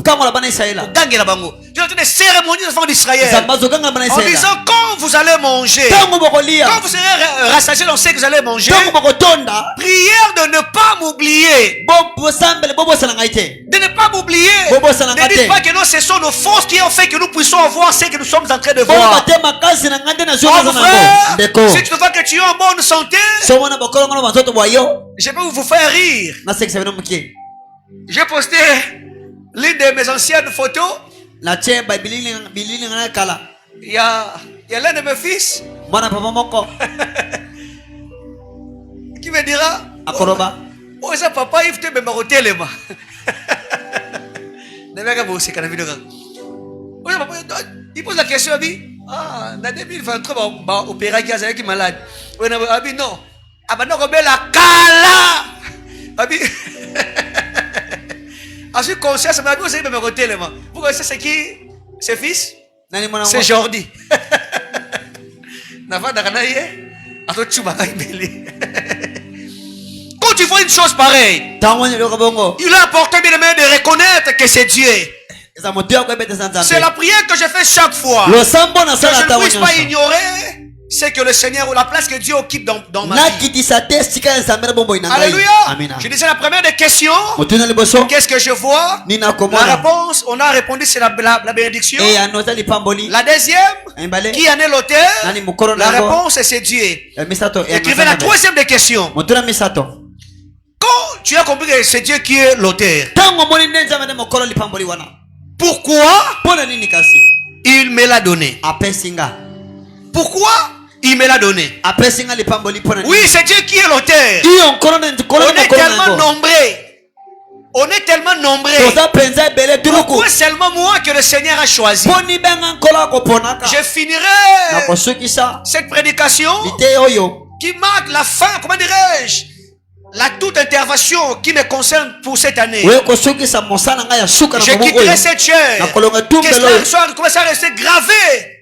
kangola bana israela Dieu est en train de cérémonier les enfants d'Israël nzambe azokanga bana en israela disant quand vous allez manger, ntango bokolia quand vous serez rassasiés dans ce que vous allez manger, ntango bokotonda prière de ne pas m'oublier. bosambele bobosana ngai te De ne pas m'oublier. Bobo Sanangate. Ne dites pas que non, ce sont nos forces qui ont fait que nous puissions voir ce que nous sommes en train de voir. boba te makasi na ngande na Oh, zona frère, zango ndeko si tu vois que tu es en bonne santé, somona bokolongo na banzoto boyo je peux vous faire rire. na sekisa bino mukie J'ai posté l'une de mes anciennes photos. na che bilili na kala Il y a l'un de mes fils mwana papa moko qui me dira akoroba oh, ça papa, il faut me maroter les mains. Il pose la question, il dit ah, en 2023, on va opérer qui est malade. Il dit non. Ah, ben non, on met la cala. Il dit ensuite, conscience, mais vous savez me maroter les mains. Vous connaissez c'est qui? Ses fils? nani mwana C'est Jordi. Quand tu vois une chose pareille, tango nyelo bongo il est important bien aimé de reconnaître que c'est Dieu. za moto ko bete sanzambe C'est la prière que je fais chaque fois. lo sambo na Que sala je ne tango puisse pas nyonso ignorer ce que le Seigneur ou la place que Dieu occupe dans ma na vie. kitisa te sika nzambe na bombo ina ngai Alléluia. amina Je disais la première des questions. motuna liboso Qu'est-ce que je vois? nina La komona réponse, on a répondu, c'est la bénédiction. e anota lipamboli La deuxième, embale qui en est l'auteur? nani mukoro La nango réponse, c'est Dieu. misato Écrivez la troisième des questions. motuna misato Quand tu as compris que c'est Dieu qui est l'auteur, tango moni nde nzambe ne mokolo lipamboli wana pourquoi pona nini kasi il me l'a donné? apesinga Pourquoi il me l'a donné? apesinga lipamboli pona Oui, c'est Dieu qui est l'auteur. iyo nkolo ne nkolo On ne est mokolo tellement nango nombreux. On est tellement nombreux. toza penza ebele tuluku Pourquoi seulement moi que le Seigneur a choisi? poni benga nkolo akoponaka Je finirai nakosukisa cette prédication lite oyo qui marque la fin, comment dirais-je, la toute intervention qui me concerne pour cette année. oyo kosukisa mosala ngai ya suka na Je maboko oyo quitterai cette chair. nakolonga Que tumbelo cela oyo soit commence à rester gravé.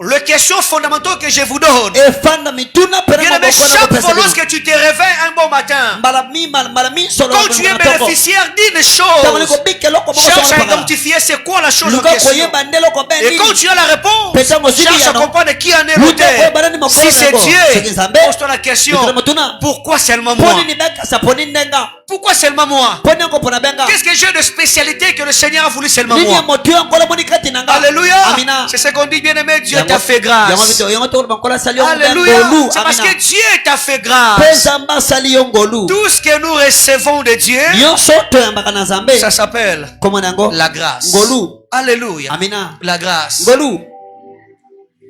Les questions fondamentales que je vous donne. efanda mituna pena Bien aimé, maboko na chaque fois kopesa bino lorsque tu te réveilles un bon matin, mbala misolo quand tu es bénéficiaire d'une chose, kobika eloko moko cherche à songala paka identifier c'est quoi la chose en luka question. koyeba nde eloko be Et quand nini tu as la réponse, Pesa ngozidi cherche à yano. comprendre qui en est Luka l'auteur. koyeba nani mokolo Si c'est nango. Soki Dieu, Nzambe, pose-toi la question. mikolo motuna Pourquoi seulement moi? poni ni bekasa poni ndenga Pourquoi seulement moi? poni yango pona benga Qu'est-ce que j'ai de spécialité que le Seigneur a voulu seulement nini ya moi? moto ya nkolo moni kati na nga Alléluia. amina C'est ce qu'on dit, bien aimé, Dieu Yango- t'a fait yango grâce. vito yango tokolo bankola sali yo Alléluia. ngolu C'est parce amina que Dieu t'a fait mpe grâce. nzambe asali yo ngolu Tout ce que nous recevons de Dieu, nyonso toyambaka na nzambe ça s'appelle komona yango la grâce. ngolu Alléluia. amina La grâce. ngolu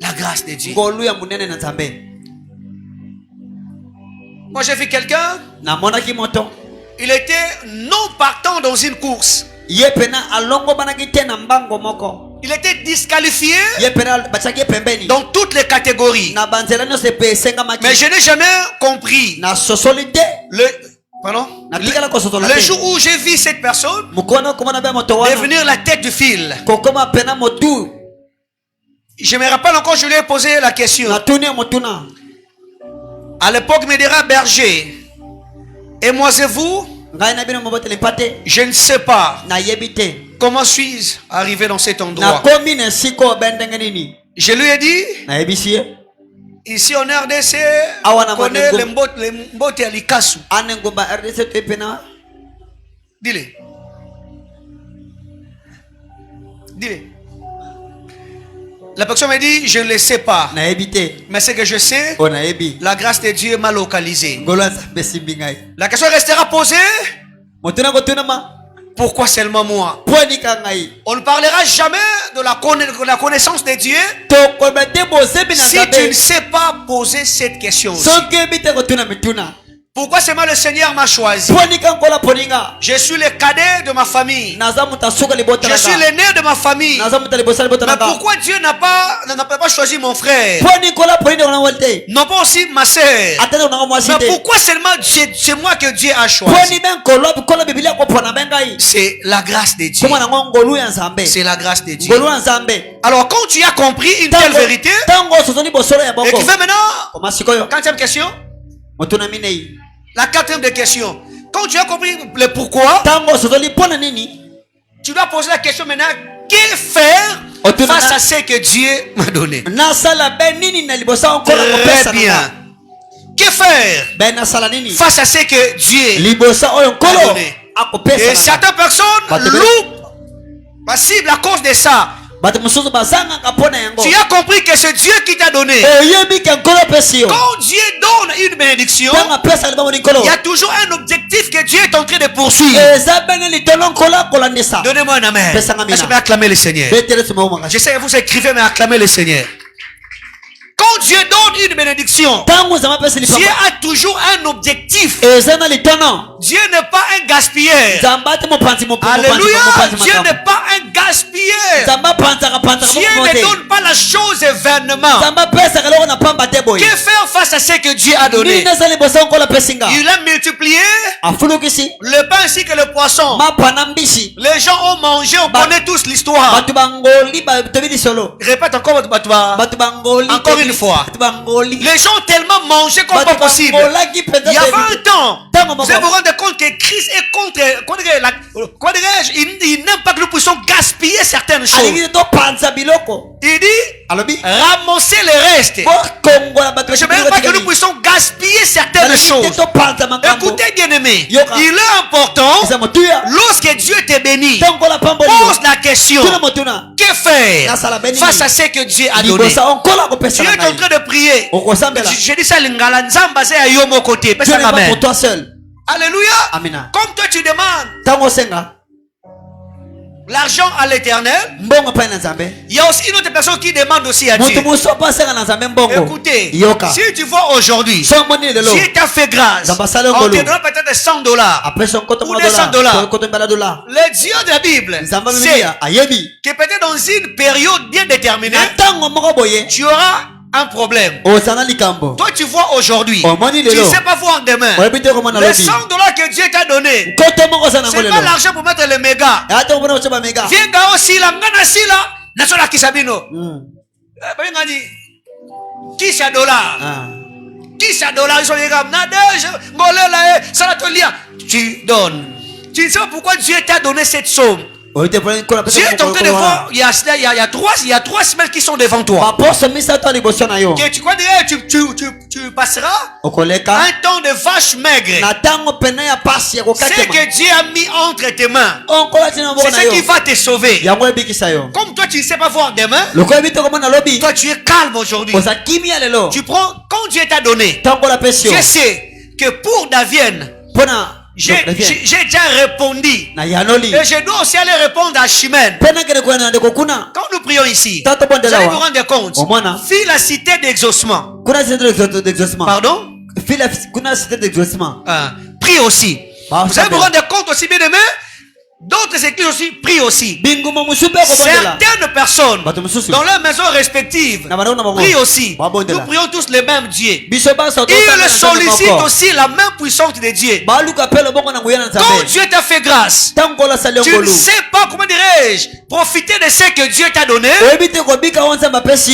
La grâce de Dieu. ngolu ya monene na nzambe Moi, j'ai vu quelqu'un, namonaki moto il était non partant dans une course. ye pena alongomanaki te na mbango moko Il était disqualifié ye pena batiaki ye pembeni dans toutes les catégories. na banzela nyonso epe esengamaki Mais je n'ai jamais compris. na sosoli te Pardon? natikala kosotola Le te jour où j'ai vu cette personne mokona okomona be moto wana devenir la tête du fil, kokoma pena motu je me rappelle encore, je lui ai posé la question. natuni ya motuna À l'époque, me dira berger. Et moi et vous, ngai na bino moboteli mpa te je ne sais pas nayebi te comment suis-je arrivé dans cet endroit. nakomi na esika oyo be ndenge nini Je lui ai dit, nayebisi ye ici en RDC, Awana on connaît Manengo. les mbotes à Likasu. ane ngomba rdc to epena Dis-le. Dis-le. La personne me dit, je ne le sais pas. nayebi te Mais ce que je sais, o nayebi la grâce de Dieu m'a localisé. ngolo ya nzambe esimbi ngai La question restera posée. motuna kotunama Pourquoi seulement moi? ponika ngai On ne parlera jamais de la connaissance de Dieu tokoyeba te bosembi na si tu ne nzambe sais pas poser cette question. soki oyebi te kotuna mituna Pourquoi seulement le Seigneur m'a choisi? Je suis le cadet de ma famille. Je suis l'aîné de ma famille. Mais pourquoi Dieu n'a pas choisi mon frère? Non pas aussi ma sœur. Mais pourquoi seulement c'est moi que Dieu a choisi? C'est la grâce de Dieu. C'est la grâce de Dieu. Alors quand tu as compris une telle vérité, et tu fais maintenant, quatrième question. La quatrième des questions. Quand tu as compris le pourquoi, tu dois poser la question maintenant. Que faire face à ce que Dieu m'a donné? Très bien. Que faire face à ce que Dieu m'a donné? Et certaines personnes loupent la cible à cause de ça. Tu as compris que c'est Dieu qui t'a donné. Quand Dieu donne une bénédiction, il y a toujours un objectif que Dieu est en train de poursuivre. Donnez-moi un amen. Est-ce que vous acclamer le Seigneur? Je sais que vous écrivez, mais acclamez le Seigneur. Quand Dieu donne une bénédiction, Dieu a toujours un objectif. Dieu n'est pas un gaspilleur. Alléluia. Dieu n'est pas un gaspilleur. Dieu ne donne pas la chose vainement. Que faire face à ce que Dieu a donné? Il a multiplié le pain ainsi que le poisson. Les gens ont mangé, on connaît tous l'histoire. Répète encore votre encore une fois. Les gens ont tellement mangé comme pas possible. Il y a 20 ans, vous allez vous rendre compte que Christ est contre, il n'aime pas que nous puissions gaspiller certaines choses. Il dit ramasser les restes. Je ne veux pas que nous puissions gaspiller certaines choses. Écoutez bien aimé, il est important lorsque Dieu te bénit, pose la question, que faire face à ce que Dieu a donné? Tu es en train de prier. Je dis ça lingala nzamba c'est à yo mon côté. Pour toi seul. Alléluia. Amina. Comme toi tu demandes l'argent à l'Éternel, il y a aussi une autre personne qui demande aussi à Dieu. Écoutez, si tu vois aujourd'hui, Dieu t'a fait grâce, on te donne peut-être $100 ou $200. Le Dieu de la Bible sait que peut-être dans une période bien déterminée, tu auras un problème. Toi tu vois aujourd'hui, tu ne sais pas voir demain. Les $100 que Dieu t'a donné, c'est pas l'argent pour mettre le méga. Viens aussi là, nasola kisabino. Qui c'est dollar? Qui c'est dollar? Ils sont les gars. Tu donnes. Tu ne sais pas pourquoi Dieu t'a donné cette somme. Dieu est en train de voir, il y a trois semaines qui sont devant toi. Que tu crois tu passeras un temps de vache maigre. C'est que Dieu a mis entre tes mains. C'est ce qui va te sauver. Comme toi tu ne sais pas voir demain, toi tu es calme aujourd'hui. Tu prends, quand Dieu t'a donné, je sais que pour Davienne, j'ai déjà répondu. Et je dois aussi aller répondre à Chimène. Quand nous prions ici, vous allez vous rendre compte. Fille la cité d'exaucement. Pardon? Prie aussi. Vous allez vous rendre compte aussi, bien aimé. D'autres églises aussi prient aussi. Certaines personnes dans leurs maisons respectives prient aussi. Nous prions tous le même Dieu. Ils sollicitent aussi la main puissante de Dieu. Quand Dieu t'a fait grâce, tu ne sais pas, comment dirais-je, profiter de ce que Dieu t'a donné. Tu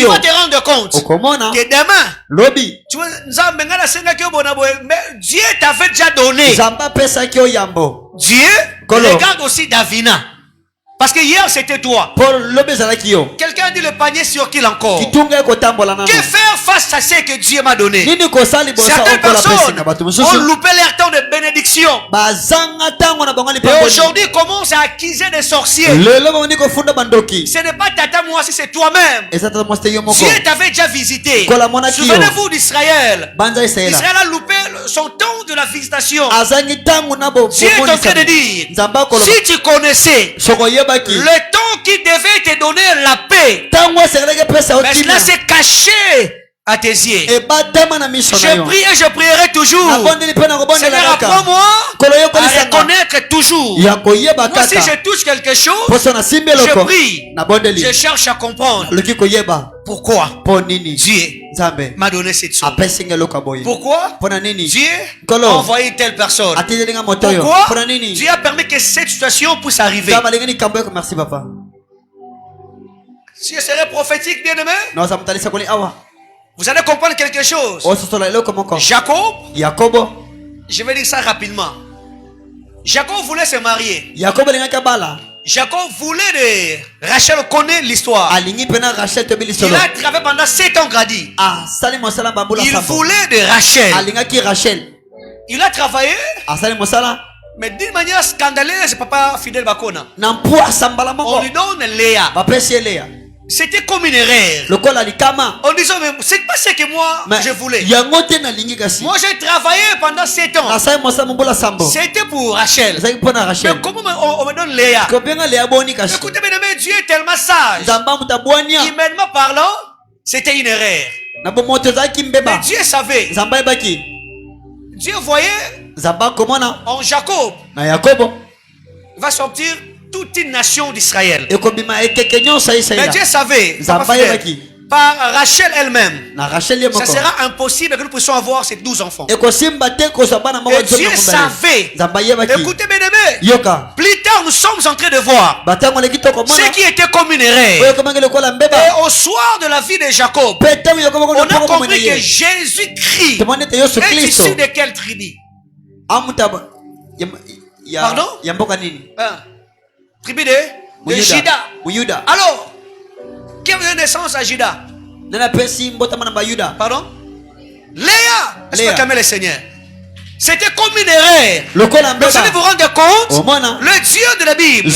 vas te rendre compte que demain, Dieu t'avait déjà donné. Dieu regarde aussi Davina. Parce que hier c'était toi. Quelqu'un a dit le panier sur qui encore? Que faire face à ce que Dieu m'a donné? Certaines personnes ont loupé leur temps de bénédiction. Et aujourd'hui commencent à accuser des sorciers. Ce n'est pas tata moi, si c'est toi-même. Dieu t'avait déjà visité. Souvenez-vous d'Israël. Israël a loupé son temps de la visitation. Dieu est en train de dire, si tu connaissais le temps qui devait te donner la paix, mais cela s'est caché à tes yeux. Je Je prie et je prierai toujours. Seigneur, apprends-moi à reconnaître toujours. Moi, si je touche quelque chose, je prie. Je cherche à comprendre pourquoi Dieu m'a donné cette chose. Pourquoi Dieu a envoyé telle personne. Pourquoi Dieu a permis que cette situation puisse arriver. Merci, papa. Si je serais prophétique, bien aimé, vous allez comprendre quelque chose. Jacob, je vais dire ça rapidement. Jacob voulait se marier. Jacob voulait de... Rachel connaît l'histoire. Il a travaillé pendant 7 ans, Grady. Il voulait de Rachel. Il a travaillé. Mais d'une manière scandaleuse, papa fidèle Bakona. On lui donne Léa. C'était comme une erreur. En disant, mais c'est pas ce que moi je voulais. Moi j'ai travaillé pendant 7 ans. C'était pour Rachel. Mais comment on me donne Léa? Écoutez, mes Dieu est tellement sage. Humainement parlant, c'était une erreur. Mais Dieu savait. Dieu voyait en Jacob va sortir toute une nation d'Israël. Mais Dieu savait par Rachel elle-même, ça sera impossible que nous puissions avoir ces 12 enfants. Et Dieu savait. Écoutez, bien aimés, plus tard nous sommes en train de voir ce qui était comme une erreur. Et au soir de la vie de Jacob, on a compris que Jésus-Christ est issu de quelle tribu? Pardon? Tribu de Juda. Alors, qui a donné naissance à Juda? Pardon? Léa. Est-ce que calmer le Seigneur? C'était comme une erreur. Vous allez vous rendre compte, le Dieu de la Bible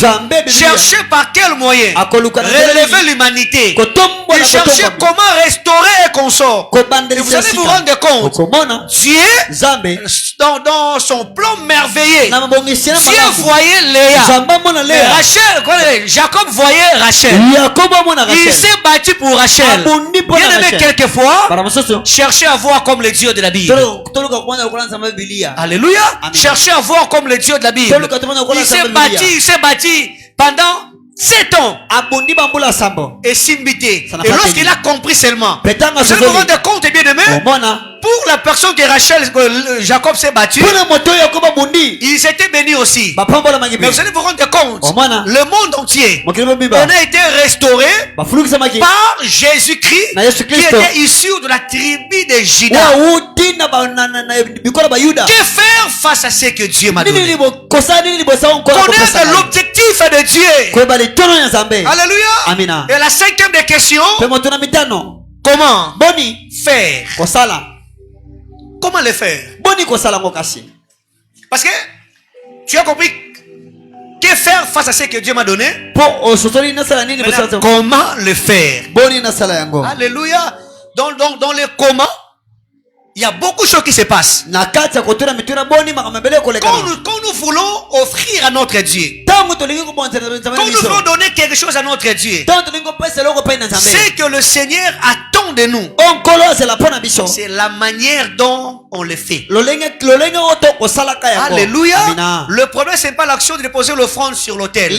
cherchait par quel moyen relever l'humanité. Il cherchait comment restaurer et consort. Et vous allez vous rendre compte, Dieu, dans son plan merveilleux, Dieu voyait Léa. Rachel, Jacob voyait Rachel. Il s'est battu pour Rachel. Bien aimé, quelquefois, cherchez à voir comme le Dieu de la Bible. Alléluia. Cherchez à voir comme le Dieu de la Bible. Il s'est battu pendant 7 ans. Et Simbité. Et lorsqu'il a compris seulement, vous allez vous rendre compte, bien aimé, pour la personne que Rachel, Jacob s'est battu, ils étaient bénis aussi. Mais vous allez vous rendre compte, le monde entier, on a été restauré par Jésus-Christ, qui était issu de la tribu de Juda. Que faire face à ce que Dieu m'a donné? Connaître l'objectif de Dieu. Alléluia. Et la 5e des questions, comment faire? Comment le faire? Parce que tu as compris que faire face à ce que Dieu m'a donné. Maintenant, comment le faire? Alléluia. Dans le comment, il y a beaucoup de choses qui se passent. Quand nous voulons offrir à notre Dieu, quand nous voulons donner quelque chose à notre Dieu, c'est que le Seigneur attend de nous. C'est la manière dont on le fait. Alléluia. Le problème, c'est pas l'action de déposer l'offrande sur l'autel.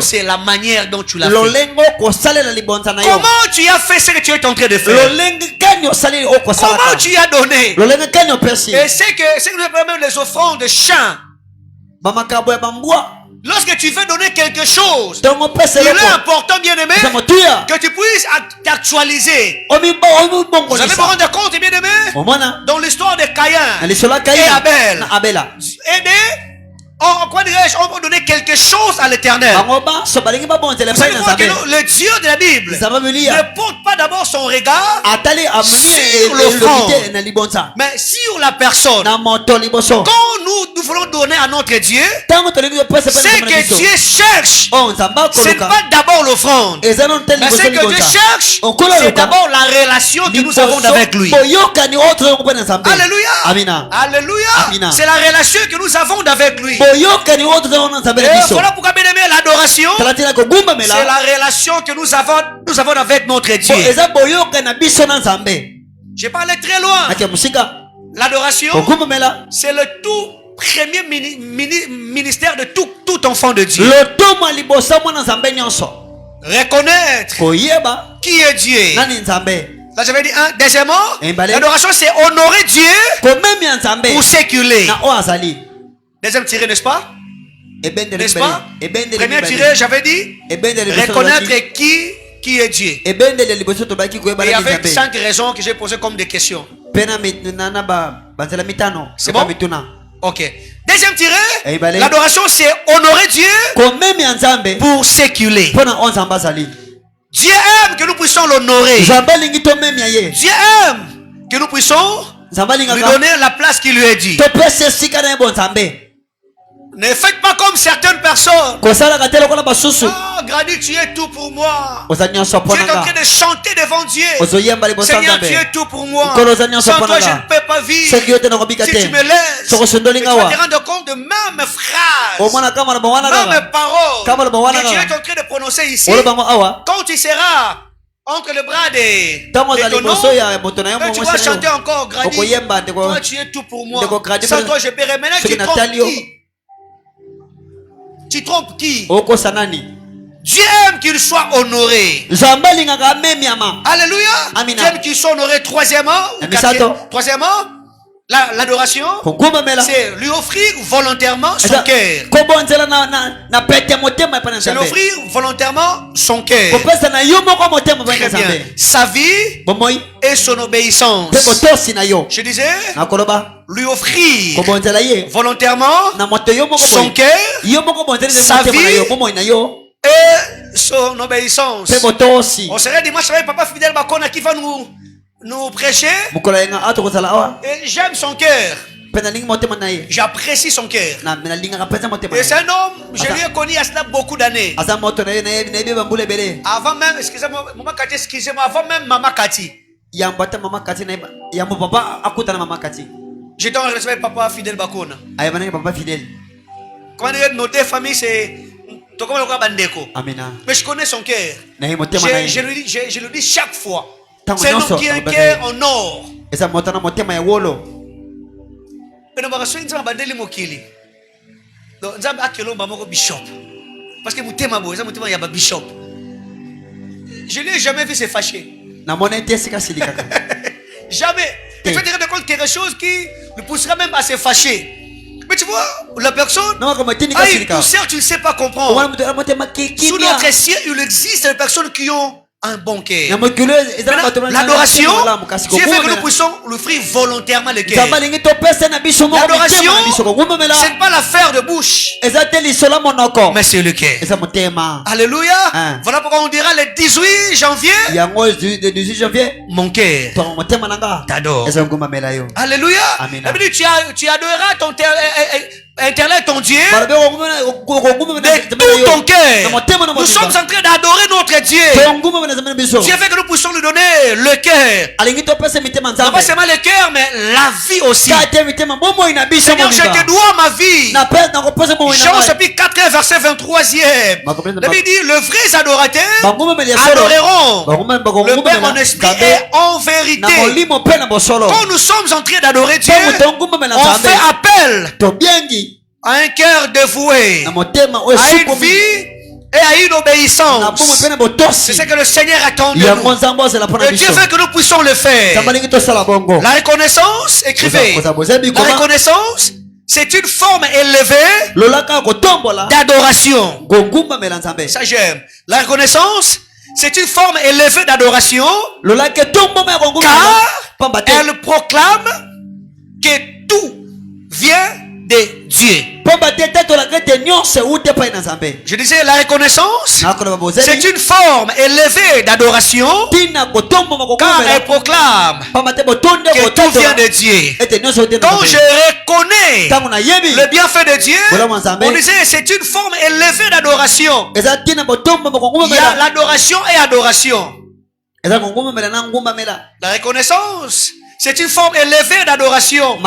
C'est la manière dont tu l'as fait. Comment tu as fait ce que tu es en train de faire? Comment tu as donné? Et c'est que nous appelons les offrandes de chant. Lorsque tu veux donner quelque chose, il est important, bien aimé, que tu puisses t'actualiser. Vous allez vous rendre compte, bien aimé, dans l'histoire de Caïn et Abel. On peut donner quelque chose à l'Éternel. Vous savez voir que le Dieu de la Bible ne porte pas d'abord son regard sur l'offrande, mais sur la personne. Quand nous voulons donner à notre Dieu, c'est que Dieu cherche. Ce n'est pas d'abord l'offrande, mais ce que Dieu cherche, c'est d'abord la relation que nous avons avec lui. Alléluia. Alléluia. C'est la relation que nous avons avec lui. voilà pourquoi, bien aimé, l'adoration, c'est la relation que nous avons avec notre Dieu. J'ai parlé très loin. L'adoration, c'est le tout premier ministère de tout enfant de Dieu. Reconnaître qui est Dieu. Là, j'avais dit un. Deuxièmement, l'adoration, c'est honorer Dieu pour séculer. Deuxième tiré, n'est-ce pas? N'est-ce pas? Premier tiré, j'avais dit reconnaître qui est Dieu. Et il y avait 5 raisons que j'ai posées comme des questions. C'est bon? Ok. Deuxième tiré, l'adoration, c'est honorer Dieu pour séculer. Dieu aime que nous puissions l'honorer. Dieu aime que nous puissions lui donner la place qui lui est due. Ne faites pas comme certaines personnes. Oh, Grady, tu es tout pour moi. Tu es en train de chanter devant Dieu. Seigneur, tu es tout pour moi. Sans toi, je ne peux pas vivre. Si tu me laisses, tu vas te rendre compte de même phrases, même paroles que tu es en train de prononcer ici. Quand tu seras entre le bras de ton nom, tu vas chanter encore, Grady. Toi, tu es tout pour moi. Sans toi, je paierai. Maintenant, tu trompes qui? Tu trompes qui? Dieu aime qu'il soit honoré. Alléluia. Dieu aime qu'il soit honoré. Troisièmement, l'adoration, c'est lui offrir volontairement son cœur. C'est lui offrir volontairement son cœur. Très bien. Sa vie et son obéissance. Je disais, lui offrir volontairement son cœur, sa vie et son obéissance. On serait dimanche avec Papa Fidèle Bakona qui va nous prêcher. Et j'aime son cœur. J'apprécie son cœur. Et c'est un homme, je lui ai connu à cela beaucoup d'années. Avant même, excusez-moi, avant même Maman Kati. J'étais en relation avec Papa Fidèle Bakona. Comment dire, nos deux familles, c'est mais je connais son cœur. Je lui dis chaque fois. C'est un homme qui a un cœur en or. Parce que je ne l'ai jamais vu se fâcher. Jamais. Il faut te rendre compte quelque chose qui le poussera même à se fâcher. Mais tu vois, la personne a une douceur, tu ne sais pas comprendre. Sous notre ciel, il existe des personnes qui ont un bon cœur. L'adoration, Dieu fait que nous puissions l'offrir volontairement le cœur. L'adoration, ce n'est pas l'affaire de bouche, mais c'est le cœur. Alléluia. Voilà pourquoi on dira le 18 janvier, mon cœur t'adore. Alléluia. Tu adoreras ton Internet, ton Dieu, de tout ton cœur. Nous sommes en train d'adorer notre Dieu. Dieu fait que nous puissions lui donner le cœur. Non pas seulement le cœur, mais la vie aussi. Seigneur, je te dois ma vie. Jean chapitre 4, verset 23e. La Bible dit, le vrai adorateur adoreront le Père en esprit et en vérité. Quand nous sommes en train d'adorer Dieu, on fait appel à un cœur dévoué, à une vie et à une obéissance. C'est ce que le Seigneur attend de nous. Et Dieu veut que nous puissions le faire. La reconnaissance, écrivez, la reconnaissance, c'est une forme élevée d'adoration. Ça j'aime. La reconnaissance, c'est une forme élevée d'adoration, car elle proclame que tout vient de Dieu. Je disais, la reconnaissance, c'est une forme élevée d'adoration, car elle proclame que tout vient de Dieu. Quand je reconnais le bienfait de Dieu, on disait, c'est une forme élevée d'adoration. Il y a l'adoration et adoration. La reconnaissance, c'est une forme élevée d'adoration.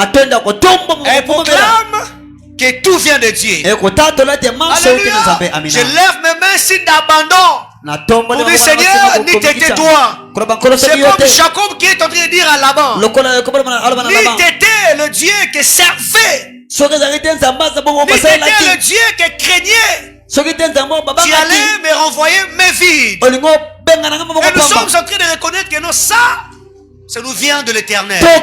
Elle proclame que tout vient de Dieu. Alléluia. Je lève mes mains signe d'abandon. Pour dire Seigneur, ni t'étais toi. C'est comme Jacob qui est en train de dire à Laban. Ni t'étais le Dieu qui servait. Ni t'étais le Dieu qui craignait. Tu allais me renvoyer mes vides. Et nous sommes en train de reconnaître que non, ça nous vient de l'éternel. Ça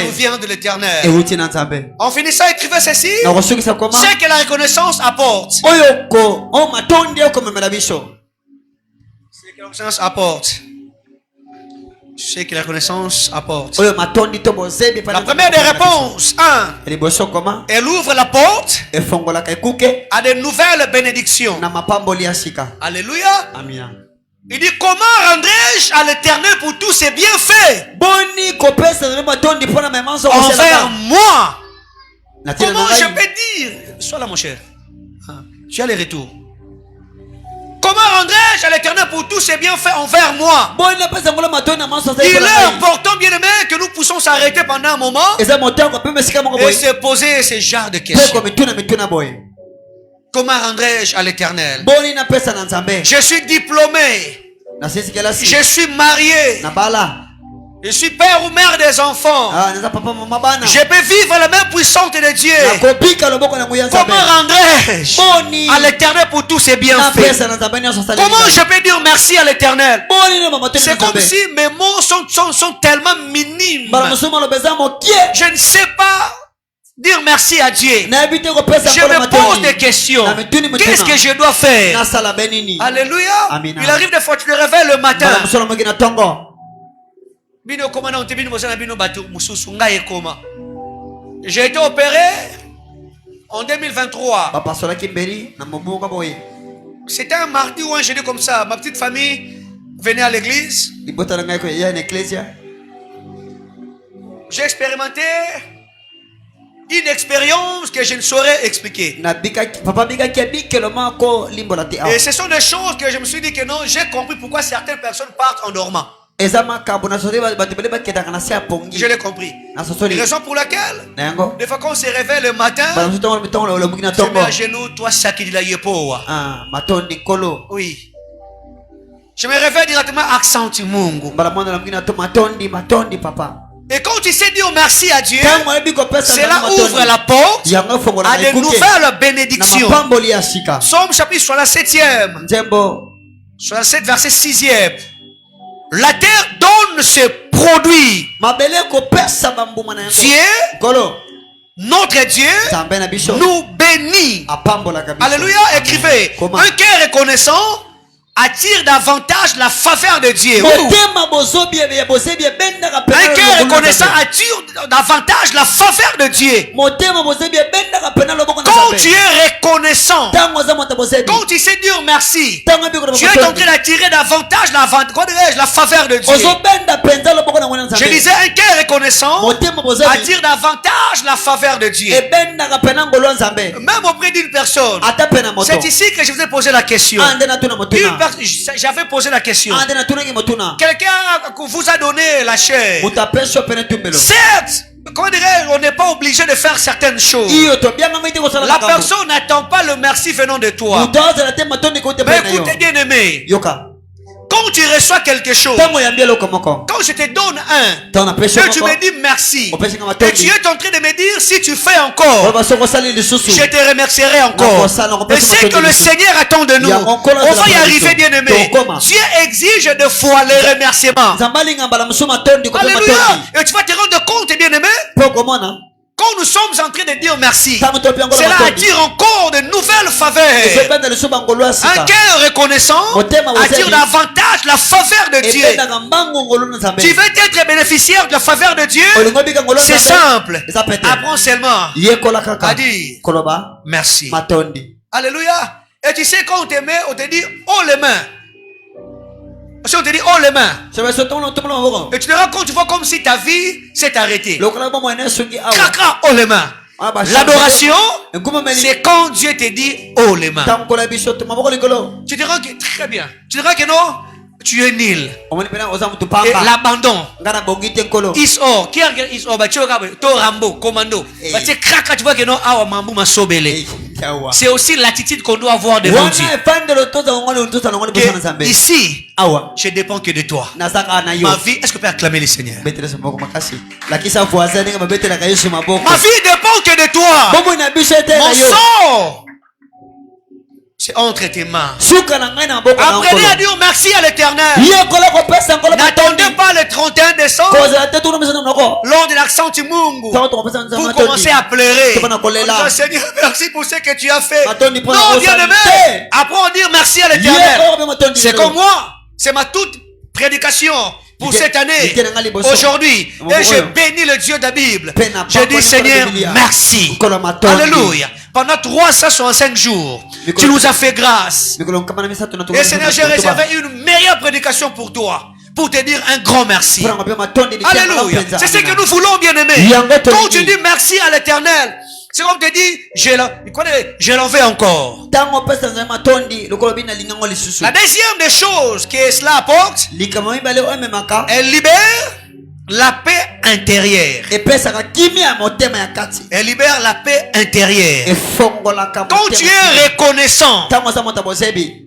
nous vient de l'éternel. En finissant, écrivez ceci. C'est que la reconnaissance apporte. C'est que la reconnaissance apporte. C'est que la reconnaissance apporte. La première des réponses, elle ouvre la porte à de nouvelles bénédictions. Alléluia. Il dit, comment rendrai-je à l'éternel pour tous ses bienfaits envers moi? Comment je peux dire? Sois là mon cher. Tu as les retours. Comment rendrai-je à l'éternel pour tous ses bienfaits envers moi? Il est important, bien aimé, que nous puissions s'arrêter pendant un moment et se poser ce genre de questions. Comment rendrai-je à l'éternel? Je suis diplômé. Je suis marié. Je suis père ou mère des enfants. Je peux vivre la main puissante de Dieu. Comment rendrai-je à l'éternel pour tous ses bienfaits? Comment je peux dire merci à l'éternel? C'est comme si mes mots sont tellement minimes. Je ne sais pas dire merci à Dieu. Je me pose des questions. Qu'est-ce que je dois faire? Alléluia. Il arrive des fois, tu te réveilles le matin. J'ai été opéré en 2023. C'était un mardi ou un jeudi comme ça. Ma petite famille venait à l'église. J'ai expérimenté une expérience que je ne saurais expliquer. Et ce sont des choses que je me suis dit que non, j'ai compris pourquoi certaines personnes partent en dormant. Je l'ai compris. Raison pour laquelle, des fois quand on se réveille le matin, je mets à genoux, toi Sakidila Yepowa. Oui. Je me réveille directement, accent Mungu. Et quand tu sais dire merci à Dieu, cela ouvre la porte à de nouvelles bénédictions. Somme chapitre 67, 67 verset 6e. La terre donne ses produits. Dieu, notre Dieu, nous bénit. Alléluia, écrivez. Un cœur reconnaissant attire davantage la faveur de Dieu. Un cœur reconnaissant attire davantage la faveur de Dieu. Quand tu es reconnaissant, quand tu sais dire merci, tu es en train d'attirer davantage la faveur de Dieu. Je disais, un cœur reconnaissant attire davantage la faveur de Dieu. Même auprès d'une personne. C'est ici que je vous ai posé la question. J'avais posé la question. Quelqu'un vous a donné la chair. Certes, comment dirais-je, on n'est pas obligé de faire certaines choses. La personne n'attend pas le merci venant de toi. Mais écoutez, bien aimé, quand tu reçois quelque chose, quand je te donne un, et tu me dis merci, et tu es en train de me dire si tu fais encore, je te remercierai encore. Et c'est que le Seigneur attend de nous. On va y arriver, bien aimé. Dieu exige de fois les remerciements. Alléluia. Et tu vas te rendre compte, bien aimé, quand nous sommes en train de dire merci, cela attire encore de nouvelles faveurs. Un cœur reconnaissant attire davantage la faveur de Dieu. Tu veux être bénéficiaire de la faveur de Dieu? C'est simple. Apprends seulement à dire merci. Alléluia. Et tu sais, quand on te met, on te dit oh les mains. Si on te dit oh les mains, et tu te rends compte, tu vois comme si ta vie s'est arrêtée. Cracra, oh les mains. L'adoration, c'est quand Dieu te dit oh les mains. Tu te rends que très bien. Tu te rends que non, tu es nul. omoni pena oza mutu Et pamba l'abandon. nga na bongi te nkolo Isor, qui regarde Isor, bah tu regardes, to Rambo, commando. Bah tu craques, tu vois que non, ah, mamou m'a sobelé. C'est aussi l'attitude qu'on doit avoir devant Dieu. wana efandelo toza ngongole toza ngongole bosa na Que nzambe ici, awa je dépends que de toi. nazaka na yo Ma vie, est-ce que tu peux acclamer le Seigneur? betela maboko makasi lakisa voisin ndenge babetelaka yesu maboko Ma vie dépend que de toi. bomoi na biso ete na Mon yo sort, c'est entre tes mains. suka na ngai na maboko na Apprenez à nkolo dire merci à l'Éternel. yekola kopesa nkolo N'attendez pas le 31 décembre, kozala te tuna misa na monoko lors de l'accent du Mungu, tango tokopesa nzambe pour matondi commencer à pleurer. Topana kolela. On dit, Seigneur, merci pour ce que tu as fait. Matondi pona Non, kosa bien-aimé, te. apprends à dire merci à yekola l'Éternel. kope matondi C'est comme moi, c'est ma toute prédication pour Ike- cette année, Ike nanga liboso. aujourd'hui. Mon Et je oyo. bénis le Dieu de la Bible. Pena Je pa dis, koni Seigneur, koni Biblia. merci. Nkolo matondi. Alléluia. Pendant 365 jours, Mikolo- tu nous as fait grâce. mikolo nkama na misato na Et Seigneur, j'ai réservé une meilleure prédication pour toi, pour te dire un grand merci. pona mabe matondi likia Alléluia. mpenza. C'est ce Amina. que nous voulons, bien-aimés. Yango tolingi. Quand tu dis merci à l'Éternel, c'est comme tu dis, je l'en veux encore. tango opesa nzambe matondi lokolo bina lingango lisusu La deuxième des choses que cela apporte, likambo mibale oyo ememaka elle libère la paix intérieure. epesaka kimia ya motema ya kati Elle libère la paix intérieure. efongolaka Quand tu es reconnaissant, ntango oza moto ya bozebi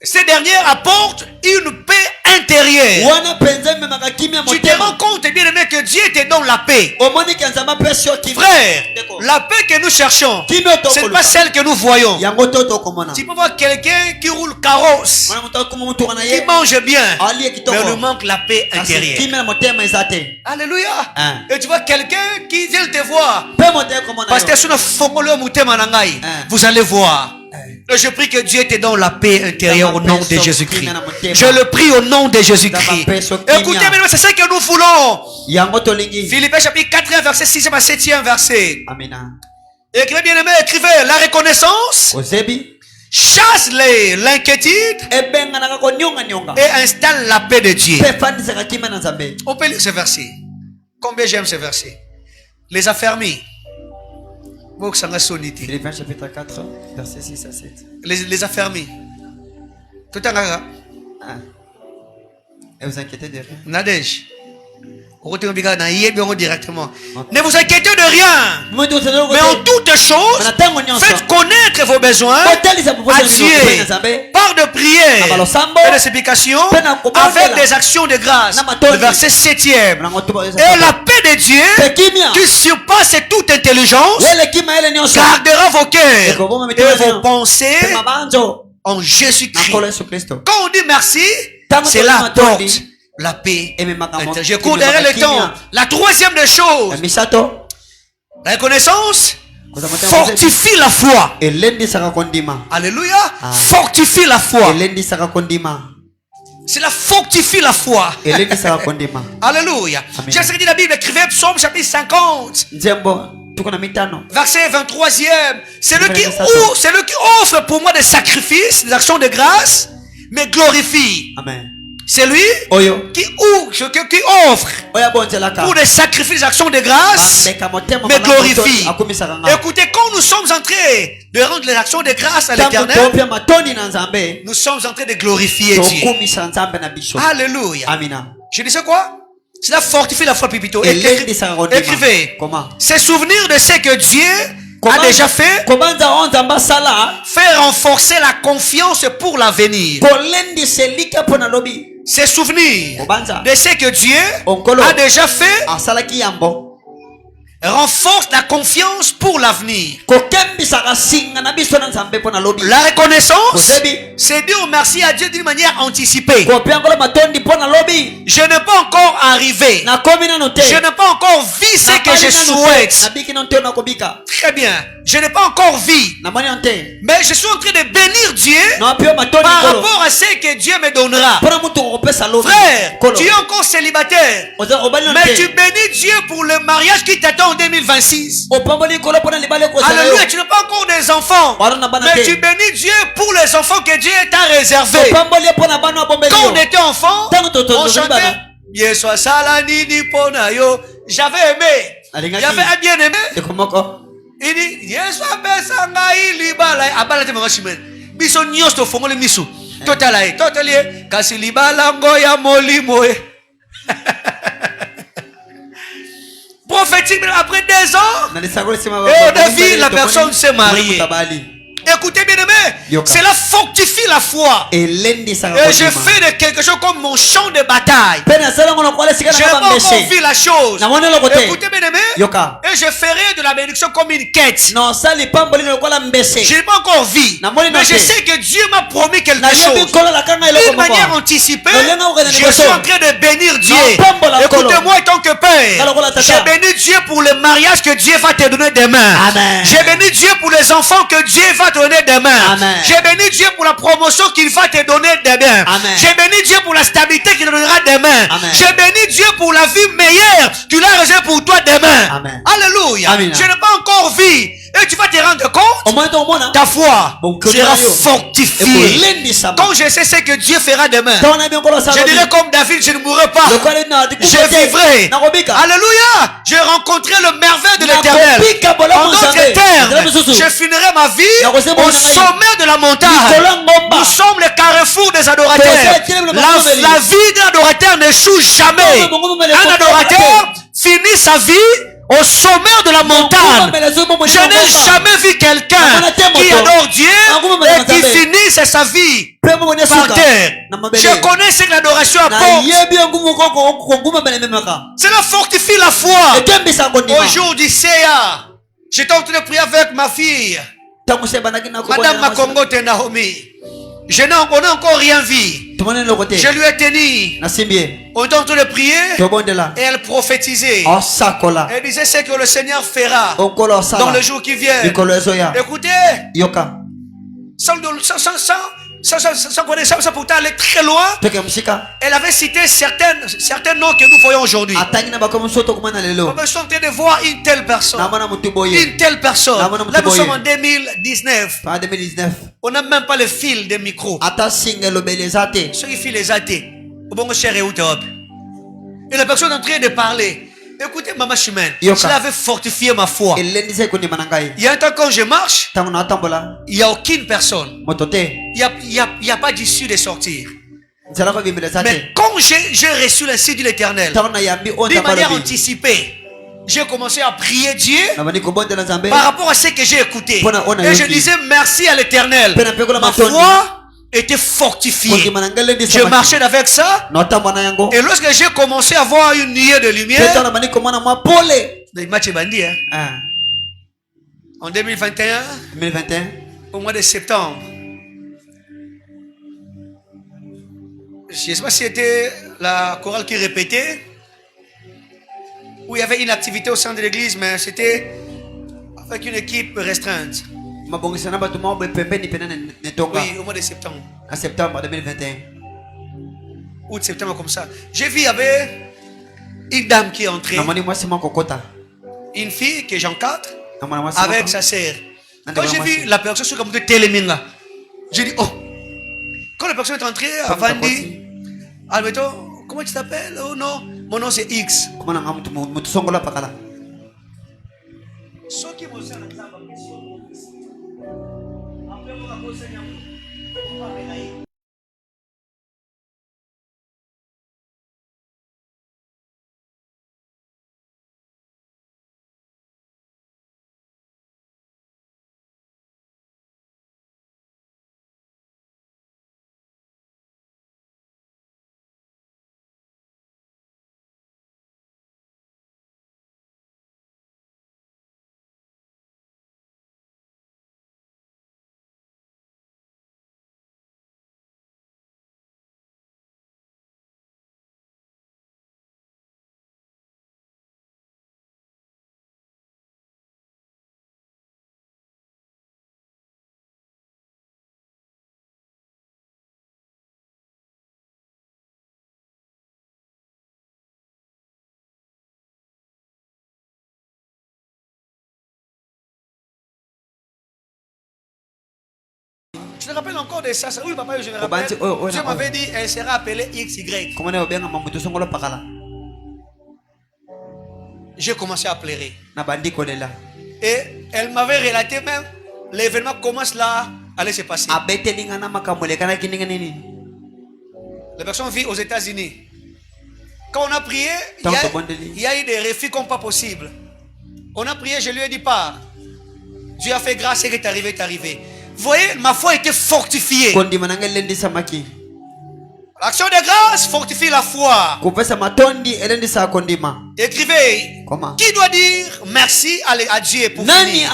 ces dernières apportent une paix intérieure. wana mpenza ememaka kimia ya Tu te rends motema compte, bien-aimé, que Dieu te donne la paix. omoniki ya nzambe apesi yo kimia Frère, D'accord. la paix que nous cherchons, kimia oyo ce n'est pas tokoluka celle que nous voyons. yango to tokomona Tu peux voir quelqu'un qui roule carrosse, wana moto akoma motuka na qui ye mange bien, ali ye mais kitoko il nous manque la paix kasi intérieure. kimia ya motema eza te Alléluia. Hein. Et tu vois quelqu'un qui vient te voir. mpe moto ekomona Parce que sur le fongolo mutema nangai, Hein. vous allez voir. Et je prie que Dieu te donne la paix intérieure au nom de Jésus-Christ. Je le prie au nom de Jésus-Christ. Écoutez, mesdames, c'est ce que nous voulons. yango tolingi Philippiens chapitre 4, verset 6 à 7e verset. amina Écrivez, bien-aimé, écrivez la reconnaissance, ozebi chasse l'inquiétude ebenganaka konionganionga et installe la paix de Dieu. mpe efandisaka kimia na nzambe On peut lire ce verset. Combien j'aime ce verset. Les affermis. Philippiens chapitre 4 verset 6 à 7 Les affermis. Tout en arabe. ah. Et vous inquiétez de rien Nadège. Directement. Ne vous inquiétez de rien. Mais en toutes choses, faites connaître vos besoins à Dieu par de prières et de supplications avec des actions de grâce. Le verset 7e. Et la paix de Dieu qui surpasse toute intelligence gardera vos cœurs et vos pensées en Jésus-Christ. Quand on dit merci, c'est là apporte la paix intérieure. Je cours derrière le temps. La troisième des choses, la reconnaissance fortifie la foi. Alléluia. Fortifie la foi. C'est la fortifie la foi. Alléluia. J'ai dit la Bible, écrivez Psaume chapitre 50. Verset 23e. C'est lui qui offre pour moi des sacrifices, des actions de grâce, mais glorifie. Amen. C'est lui qui offre pour des sacrifices, des actions de grâce, mais glorifie. Écoutez, quand nous sommes en train de rendre les actions de grâce à l'Éternel, nous sommes en train de glorifier Dieu. Alléluia. Je disais quoi? Cela fortifie la foi, Pipito. Écrivez. C'est souvenir de ce que Dieu a déjà fait, faire renforcer la confiance pour l'avenir. C'est souvenir de ce que Dieu a déjà fait, renforce la confiance pour l'avenir. La reconnaissance, c'est dire merci à Dieu d'une manière anticipée. Je n'ai pas encore arrivé. Je n'ai pas encore vu ce que je souhaite. Très bien. Je n'ai pas encore vu. Mais je suis en train de bénir Dieu par rapport à ce que Dieu me donnera. Frère, tu es encore célibataire. Mais tu bénis Dieu pour le mariage qui t'attend en 2026. Alléluia, tu n'as pas encore des enfants. Mais tu bénis Dieu pour les enfants que Dieu t'a réservés. Quand on était enfant, on chantait Yeso Salanini Ponayo. J'avais aimé. Il y avait un bien-aimé. Il dit Yeso Besanga Ilibala. Abala te mama chimene. Biso nyos to fongole misu. Totalae, totalie. Kasi libalango ya molimo. Prophétique, après 2 ans, et David, la personne s'est mariée. Écoutez bien aimé, cela fortifie la foi. Et je fais de quelque chose comme mon champ de bataille. Je n'ai pas encore vu la chose. Écoutez bien aimé, et je ferai de la bénédiction comme une quête. Je n'ai pas encore vu, mais je sais que Dieu m'a promis quelque chose. D'une manière anticipée, je suis en train de bénir Dieu. Écoutez-moi en tant que père, j'ai béni Dieu pour le mariage que Dieu va te donner demain. J'ai béni Dieu pour les enfants que Dieu va te donner demain. J'ai béni Dieu pour la promotion qu'il va te donner demain. J'ai béni Dieu pour la stabilité qu'il te donnera demain. J'ai béni Dieu pour la vie meilleure qu'il a réservée pour toi demain. Alléluia. Je n'ai pas encore vu. Et tu vas te rendre compte, ta foi sera fortifiée. Quand je sais ce que Dieu fera demain, je dirai comme David, je ne mourrai pas, je vivrai. Alléluia. Je rencontrerai le merveille de l'Éternel. En d'autres termes, je finirai ma vie au sommet de la montagne. Nous sommes le carrefour des adorateurs. La vie d'un adorateur n'échoue jamais. Un adorateur finit sa vie au sommet de la montagne. Je n'ai jamais vu quelqu'un qui adore Dieu et qui finisse sa vie par terre. Je connais ce que l'adoration apporte. Cela fortifie la foi. Au jour du CA, j'étais en train de prier avec ma fille, Madame Makongote Naomi. Je n'ai encore rien vu. Je lui ai tenu. On était en train de prier et elle prophétisait. Elle disait ce que le Seigneur fera dans le jour qui vient. Écoutez, sans connaître ça, pourtant aller très loin. Elle avait cité certains noms que nous voyons aujourd'hui. On est en train de voir une telle personne. Une telle personne. Là, nous sommes en 2019. On n'a même pas le fil des micros. Ceux qui filent les athées. Et la personne est en train de parler. Écoutez, Maman Chimène, cela avait fortifié ma foi. Il y a un temps quand je marche, il n'y a aucune personne. Il n'y a pas d'issue de sortir. Mais quand j'ai reçu l'insigne de l'Éternel, d'une manière anticipée, j'ai commencé à prier Dieu par rapport à ce que j'ai écouté. Et je disais merci à l'Éternel. Ma foi était fortifiée. Je marchais avec ça. Et lorsque j'ai commencé à voir une nuée de lumière, en 2021, au mois de septembre, je ne sais pas si c'était la chorale qui répétait, où il y avait une activité au sein de l'église, mais c'était avec une équipe restreinte. Oui, au mois de septembre. En septembre 2021. Août, septembre, comme ça. J'ai vu, il y avait une dame qui est entrée. Une fille que j'encadre avec sa sœur. Quand j'ai vu la personne sur comme Téléminga, j'ai dit, oh, quand la personne est entrée, avant dit, Alberto, comment tu t'appelles? Oh non, mon nom c'est X. Je me rappelle encore de ça. Oui, papa, je me rappelle. Dieu m'avait dit, elle sera appelée XY. J'ai commencé à pleurer. Et elle m'avait relaté même, l'événement commence là, allait se passer. La personne vit aux États-Unis. Quand on a prié, il y a eu des refus comme pas possible. On a prié, je lui ai dit pars. Dieu a fait grâce et que t'es arrivé. Vous voyez, ma foi était fortifiée. L'action de grâce fortifie la foi. Écrivez. Comment? Qui doit dire merci à Dieu pour finir?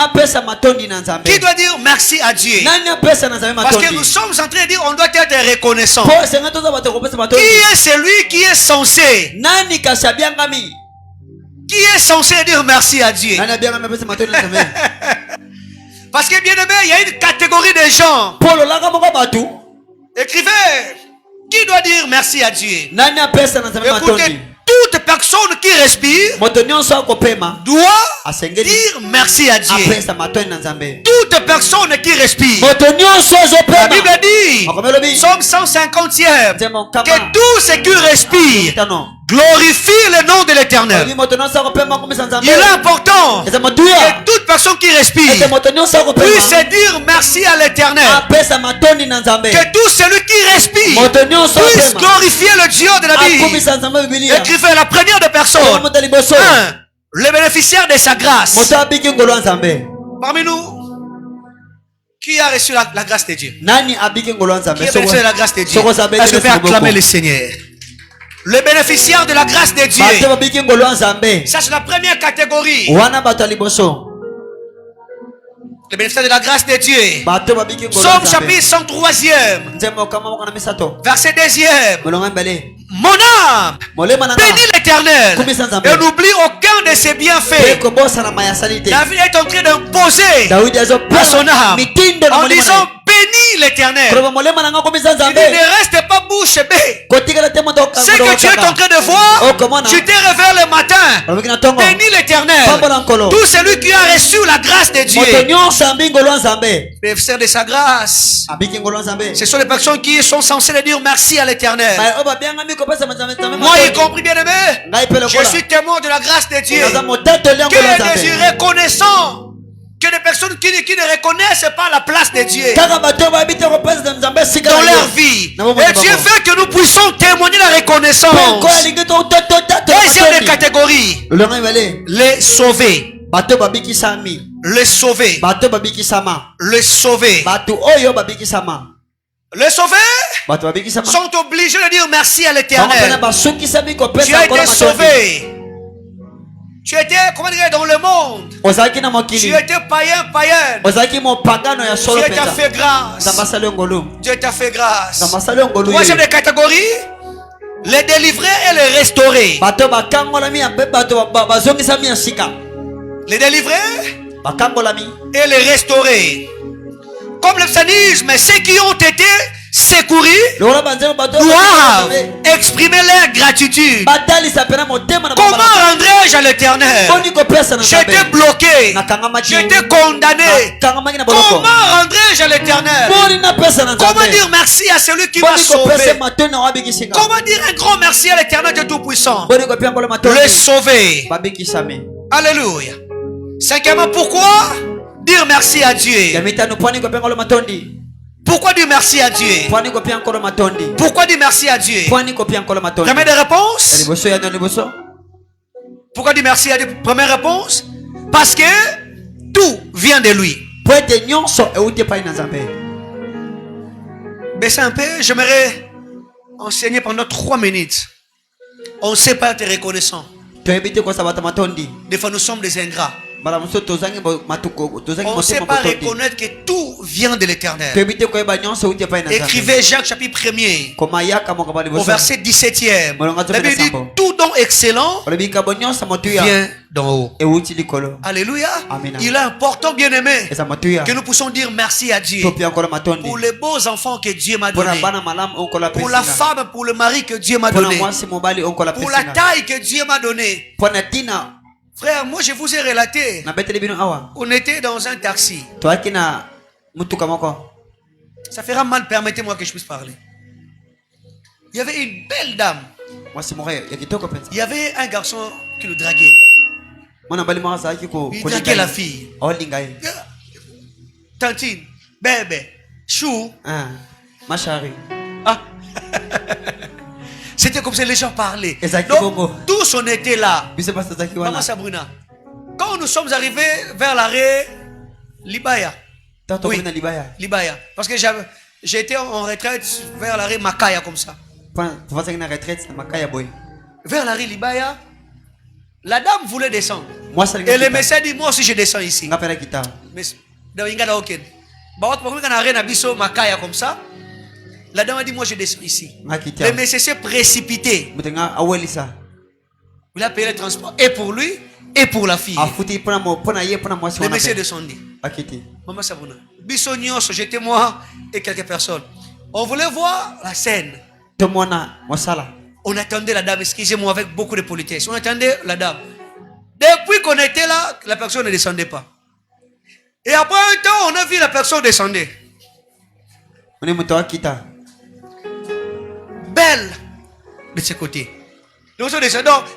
Qui doit dire merci à Dieu? Parce que nous sommes en train de dire on doit être reconnaissant. Qui est celui qui est censé dire merci à Dieu? Parce que bien aimé, il y a une catégorie de gens. Écrivez. Qui doit dire merci à Dieu? Écoutez, toute personne qui respire doit dire merci à Dieu. Toute personne qui respire. La Bible dit, Somme 150e, que tout ce qui respire glorifie le nom de l'Éternel. Il est important que toute personne qui respire puisse dire merci à l'Éternel. Que tout celui qui respire puisse glorifier le Dieu de la Bible. Écrivez la première des personnes. 1. Le bénéficiaire de sa grâce. Parmi nous, qui a reçu la grâce de Dieu? Qui a reçu la grâce de Dieu? Est-ce que je peux acclamer le Seigneur? Le bénéficiaire de la grâce de Dieu. Ça c'est la première catégorie. Le bénéficiaire de la grâce de Dieu. Somme chapitre 103e. Verset 2e. Mon âme bénis l'Éternel et n'oublie aucun de ses bienfaits. David est en train d'imposer à son âme en disant bénis l'Éternel. Il ne reste pas bouche bée. Ce que tu es en train de voir, tu t'es réveillé le matin. Bénis l'Éternel. Tout celui qui a reçu la grâce de Dieu, le frère de sa grâce, ce sont les personnes qui sont censées dire merci à l'Éternel. Moi y compris, bien aimé, je suis témoin de la grâce de Dieu. Que je suis reconnaissant que des personnes qui ne reconnaissent pas la place de Dieu dans leur vie. Et Dieu veut que nous puissions témoigner la reconnaissance. Deuxième catégorie, les sauvés. Les sauvés. Les sauvés. Les sauvés sont obligés de dire merci à l'Éternel. Tu as été sauvé. Tu étais, comment dire, dans le monde. Tu étais païen. Dieu t'a fait grâce. Dieu t'a fait grâce. Troisième des catégories, les délivrés et les restaurés. Les délivrés et les restaurés. Comme le psalmisme, ceux qui ont été secourus doivent exprimer leur gratitude. Comment rendrais-je à l'Éternel? J'étais bloqué, j'étais condamné. Comment rendrais-je à l'Éternel? Comment dire merci à celui qui m'a sauvé? Comment dire un grand merci à l'Éternel de Tout-Puissant? Le sauver. Alléluia. Cinquièmement, pourquoi dire merci à Dieu? Pourquoi dire merci à Dieu? Pourquoi dire merci à Dieu? Première des réponses. Pourquoi dire merci à Dieu? Première réponse. Parce que tout vient de lui. Baissez un peu, j'aimerais enseigner pendant 3 minutes. On ne sait pas être reconnaissant. Des fois nous sommes des ingrats. On ne sait pas reconnaître que tout vient de l'Éternel. Écrivez Jacques chapitre 1er au verset 17e. La Bible dit tout don excellent vient d'en haut. Alléluia. Il est important, bien aimé, que nous puissions dire merci à Dieu pour les beaux enfants que Dieu m'a donnés, pour la femme, pour le mari que Dieu m'a donné, pour la taille que Dieu m'a donnée. Frère, moi je vous ai relaté. On était dans un taxi. Ça fera mal, permettez-moi que je puisse parler. Il y avait une belle dame. Il y avait un garçon qui le draguait. Il draguait la fille. Tantine, bébé. Chou. Ah, ma chérie. Ah. C'était comme ça, les gens parlaient. Donc, tous on était là. Maman Maman Sabrina. Quand nous sommes arrivés vers l'arrêt Libaya. Oui, Libaya. Parce que j'ai été en retraite vers l'arrêt Makaya comme ça. Vers l'arrêt Libaya, la dame voulait descendre. Et le message dit, moi aussi je descends ici. Mais dans Ingada Oken. Makaya comme ça. La dame a dit, moi je descends ici. Le monsieur s'est précipité. Il a payé le transport et pour lui et pour la fille. Le monsieur est descendu. Maman Sabrina. Bissonios, j'étais moi et quelques personnes. On voulait voir la scène. On attendait la dame, excusez-moi, avec beaucoup de politesse. On attendait la dame. Depuis qu'on était là, la personne ne descendait pas. Et après un temps, on a vu la personne descendre. Belle de ce côté. Donc,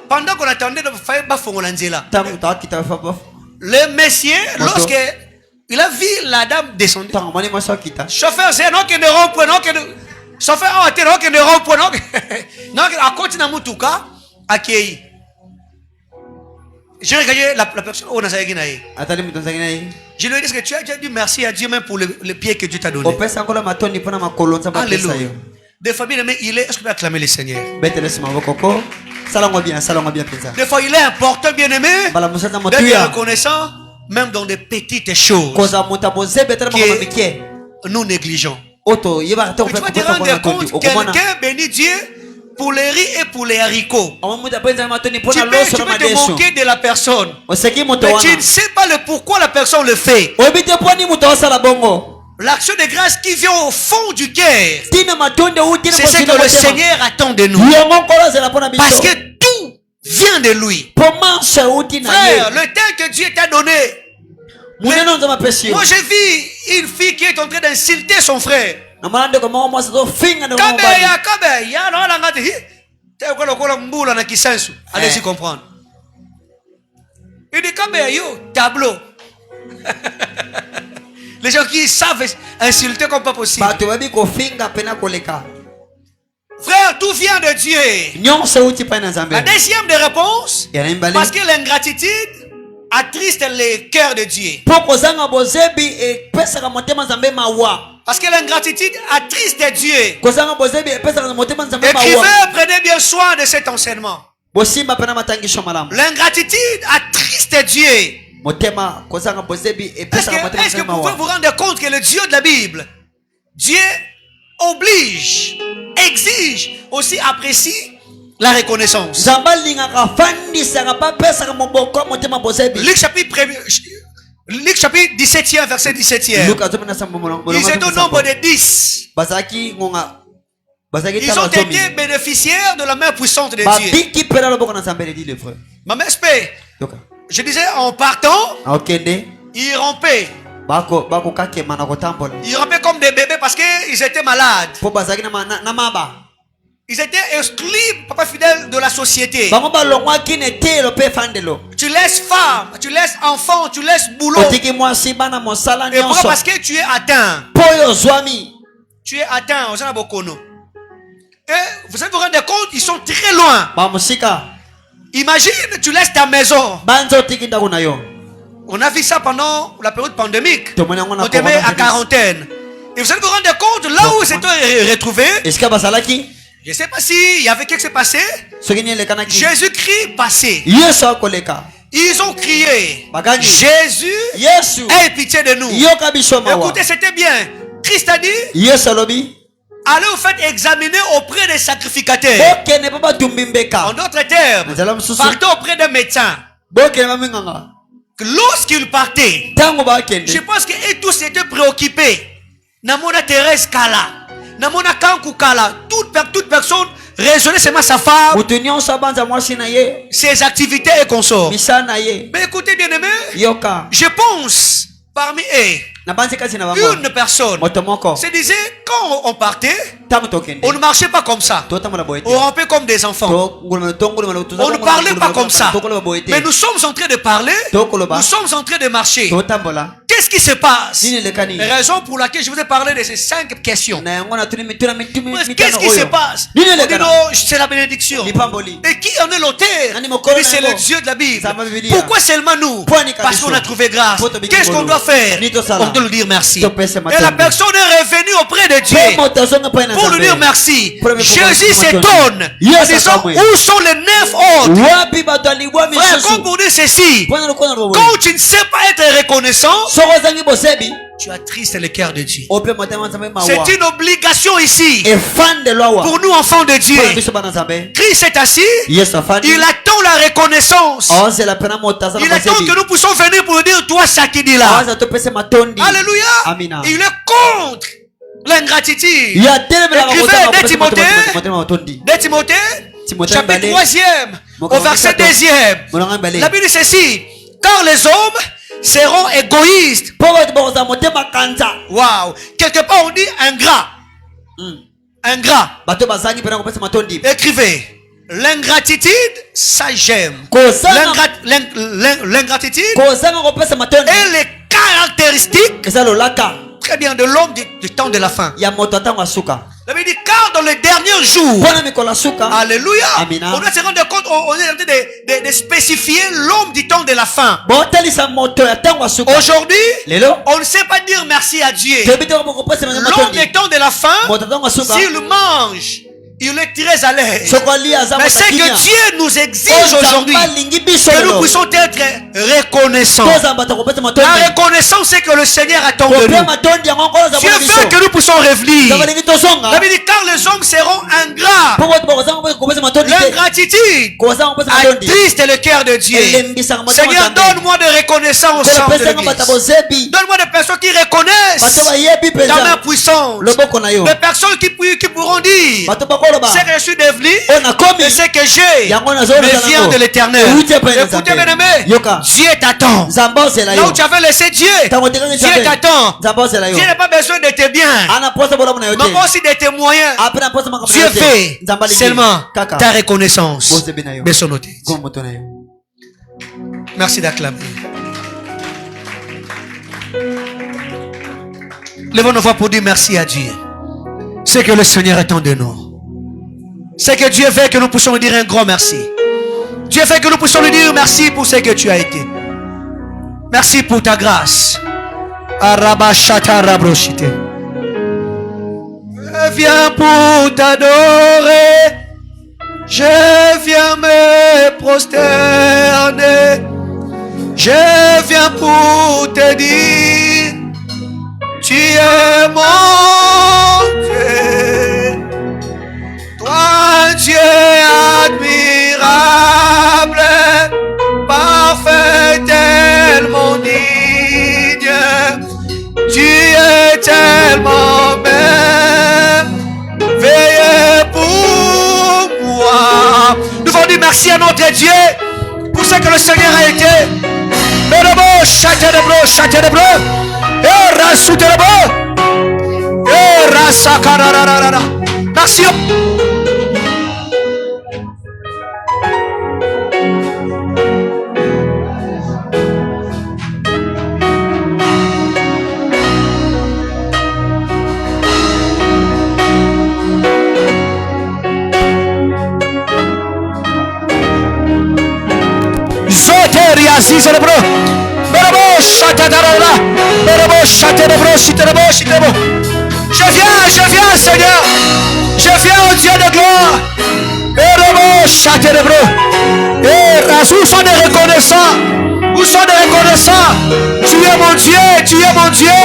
pendant qu'on attendait, le monsieur, lorsqu'il a vu la dame descendre, chauffeur, c'est non qui ne reprend, non qui ne. Chauffeur, non qui ne reprend, non qui a continué à Moutouka, à Kéi. J'ai regardé la personne au Nazaré. Je lui ai dit que tu as déjà dit merci à Dieu même pour le pied que Dieu t'a donné. Alléluia. Des fois, bien aimé, est-ce que tu peux acclamer le Seigneur? Des fois, il est important, bien aimé, d'être reconnaissant, même dans des petites choses que nous négligeons. Tu vas te rendre compte, quelqu'un bénit Dieu pour les riz et pour les haricots. Tu peux te moquer de la personne, mais tu ne sais pas le pourquoi la personne le fait. L'action de grâce qui vient au fond du cœur, c'est ce que le Seigneur attend de nous. Parce que tout vient de lui. Frère, le temps que Dieu t'a donné, moi j'ai vu une fille qui est en train d'insulter son frère. Allez-y comprendre. Il dit tableau. Les gens qui savent insulter comme pas possible. Frère, tout vient de Dieu. La deuxième des réponses, parce que l'ingratitude attriste le cœur de Dieu. Parce que l'ingratitude attriste Dieu. Écrivez, prenez bien soin de cet enseignement. L'ingratitude attriste Dieu. Est-ce que vous pouvez vous rendre compte que le Dieu de la Bible, Dieu oblige, exige, aussi apprécie la reconnaissance. Luc chapitre 17e, verset 17e. Ils étaient au nombre de 10. Ils ont été bénéficiaires de la main puissante de Dieu. Ma mère, je disais, en partant, ils rampaient. Ils rampaient comme des bébés parce qu'ils étaient malades. Ils étaient exclus, papa fidèle, de la société. Tu laisses femme, tu laisses enfant, tu laisses boulot. Et pourquoi? Parce que tu es atteint. Tu es atteint. Et vous allez vous rendre compte, ils sont très loin. Imagine, tu laisses ta maison. On a vu ça pendant la période pandémique. On était à quarantaine. Et vous allez vous rendre compte, là où ils s'étaient retrouvés. Je ne sais pas s'il y avait quelque chose passé. Jésus-Christ passé. Ils ont crié, Jésus, aie pitié de nous. Écoutez, c'était bien. Christ a dit, allez vous faites examiner auprès des sacrificateurs. En d'autres termes, partez auprès des médecins. Lorsqu'ils partaient, je pense qu'ils tous étaient préoccupés. Namona Thérèse Kala. Namona Kankou Kala. Toute personne raisonnait seulement sa femme, ses activités et consorts. Mais écoutez, bien aimé, je pense parmi eux, Une personne se disait, quand on partait, on ne marchait pas comme ça. On rampait comme des enfants. On ne parlait pas comme ça. Mais nous sommes en train de parler. Nous sommes en train de marcher. Qu'est-ce qui se passe? Raison pour laquelle je vous ai parlé de ces 5 questions. Qu'est-ce qui se passe? On dit non, c'est la bénédiction. Et qui en est l'auteur? C'est le Dieu de la Bible. Pourquoi seulement nous? Parce qu'on a trouvé grâce. Qu'est-ce qu'on doit faire? On doit lui dire merci. Et la personne est revenue auprès de Dieu pour lui dire merci. Jésus s'étonne en disant, où sont les 9 autres? Frère, comme pour dire ceci, quand tu ne sais pas être reconnaissant, tu attristes le cœur de Dieu. C'est une obligation ici pour nous enfants de Dieu. Christ est assis. Il attend la reconnaissance. Il attend que nous puissions venir pour dire, toi Sakidila. Alléluia. Il est contre l'ingratitude. Écrivez 2 Timothée, chapitre 3e, au verset 2e. La Bible dit ceci, car les hommes seront égoïstes. Wow. Quelque part on dit ingrat. Écrivez. L'ingratitude, ça j'aime. L'ingratitude est les caractéristiques très bien de l'homme du temps de la fin. La Bible dit, car dans les derniers jours, alléluia, on doit se rendre compte, on est en train de spécifier l'homme du temps de la fin. Aujourd'hui, on ne sait pas dire merci à Dieu. L'homme du temps de la fin, s'il mange, il est très à l'aise. Mais c'est que Dieu nous exige aujourd'hui que nous puissions être reconnaissants. La reconnaissance, c'est que le Seigneur attend de nous. Dieu veut que nous puissions revenir. La Bible dit, car les hommes seront ingrats. L'ingratitude attriste le cœur de Dieu. Seigneur, donne-moi de reconnaissance au sein de l'Église. Donne-moi des personnes qui reconnaissent ta main puissante. Des personnes qui pourront dire, c'est que je suis devenu et c'est que j'ai me vient de l'Éternel. Écoutez bien aimé, Dieu t'attend. Là où tu avais laissé Dieu, Dieu t'attend. Dieu n'a pas besoin de tes biens, mais aussi de tes moyens. Dieu fait seulement ta reconnaissance. Baissons nos têtes. Merci d'acclamer. Levons nos voix pour dire merci à Dieu. C'est que le Seigneur attend de nous. C'est que Dieu veut que nous puissions lui dire un grand merci. Dieu veut que nous puissions lui dire merci pour ce que tu as été. Merci pour ta grâce. Je viens pour t'adorer. Je viens me prosterner. Je viens pour te dire, tu es mon Dieu. Toi, Dieu admirable, parfait, tellement digne. Tu es tellement merveilleux pour moi. Nous allons dire merci à notre Dieu pour ce que le Seigneur a été. Merci. Je viens, Seigneur. Je viens au Dieu de gloire. Où sont les reconnaissants? Où sont les reconnaissants? Tu es mon Dieu, tu es mon Dieu.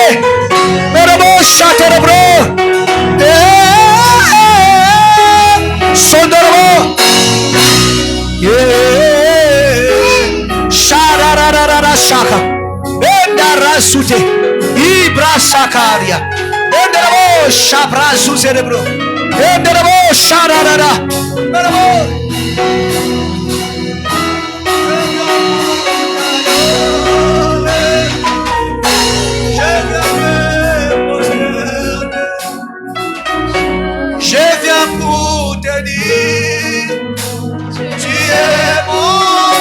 Shaka Endarasute Ibra Sakaria Endarabo Shabrazu Cerebro Endarabo Sharara Endarabo digne. Tu es mon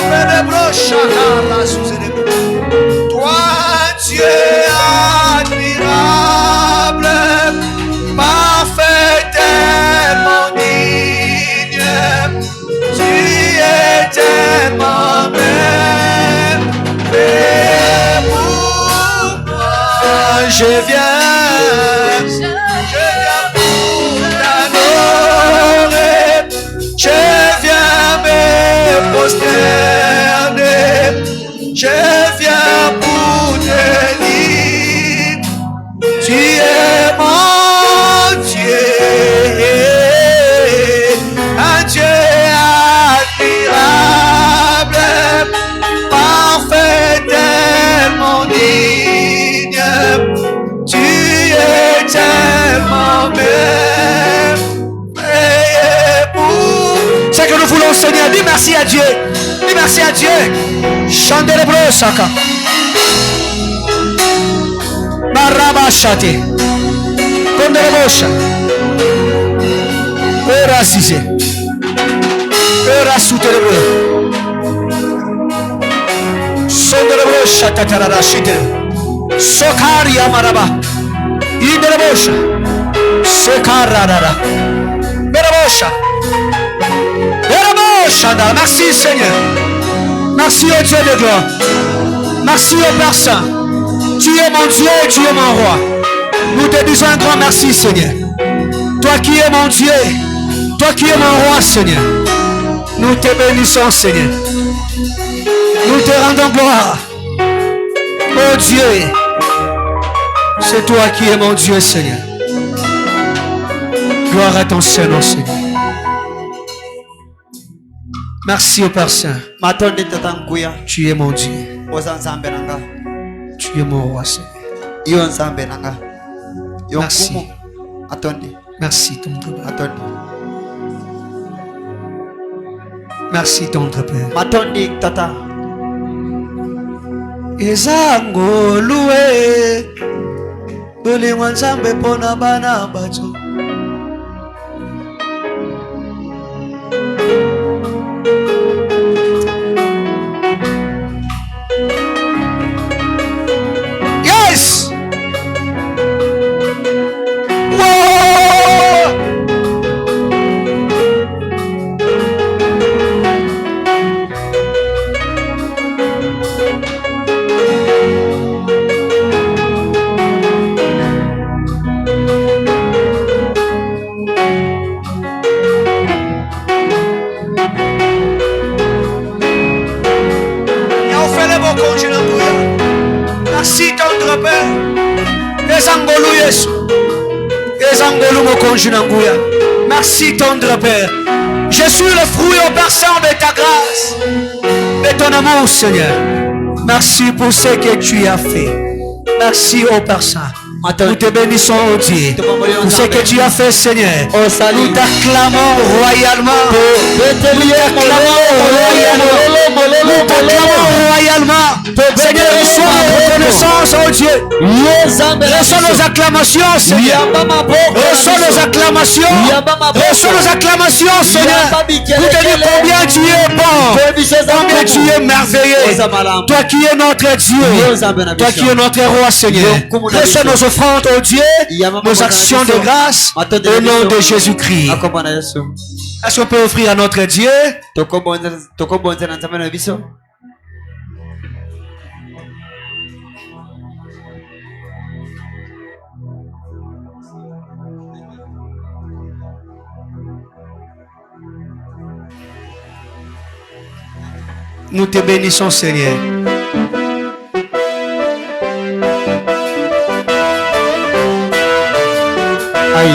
vénébro chakara sous les toi, tu es admirable, parfait, tellement digne. Tu es tellement merveilleux pour moi. Je viens pour t'adorer. Je viens me prosterner. Je viens pour te dire. Tu es mon Dieu. Un Dieu admirable, parfait, tellement digne. Tu es tellement merveilleux pour. C'est que nous voulons, Seigneur. Dis merci à Dieu. Dis merci à Dieu. Chantez le bro, Saka. Barabashate. Comme le bosha. Ora sise. Ora soute le bro. Sonde le bosha tatarara shite. Sokari amaraba. Inde le bosha. Sekararara. Berabosha. Berabosha. Merci Seigneur. Merci au Dieu de gloire. Merci au Père Saint. Tu es mon Dieu, tu es mon roi. Nous te disons un grand merci, Seigneur. Toi qui es mon Dieu, toi qui es mon roi, Seigneur. Nous te bénissons, Seigneur. Nous te rendons gloire. Oh Dieu, c'est toi qui es mon Dieu, Seigneur. Gloire à ton Saint-Nom, Seigneur. Merci au Père Saint. Tu es mon Dieu. Tu es mon roi, Seigneur. Merci. Merci, tendre Père. Merci, tendre Père. Ezango loué. Bolingo nzambe pona bana bato. Merci tendre Père. Je suis le fruit au Père Saint de ta grâce, de ton amour, Seigneur. Merci pour ce que tu as fait. Merci au Père Saint. Nous te bénissons, oh Dieu, pour ce que tu as fait, Seigneur. Nous t'acclamons royalement. Nous t'acclamons royalement. Seigneur, reçois notre reconnaissance, oh Dieu. Reçois nos acclamations, Seigneur. Reçois nos acclamations. Reçois nos acclamations, Seigneur. Nous te disons combien tu es bon, combien tu es merveilleux. Toi qui es notre Dieu, toi qui es notre roi, Seigneur. Reçois nos offrandes, oh Dieu, nos actions de grâce au nom de Jésus-Christ. Est-ce qu'on peut offrir à notre Dieu? Nous te bénissons, Seigneur. Aïe.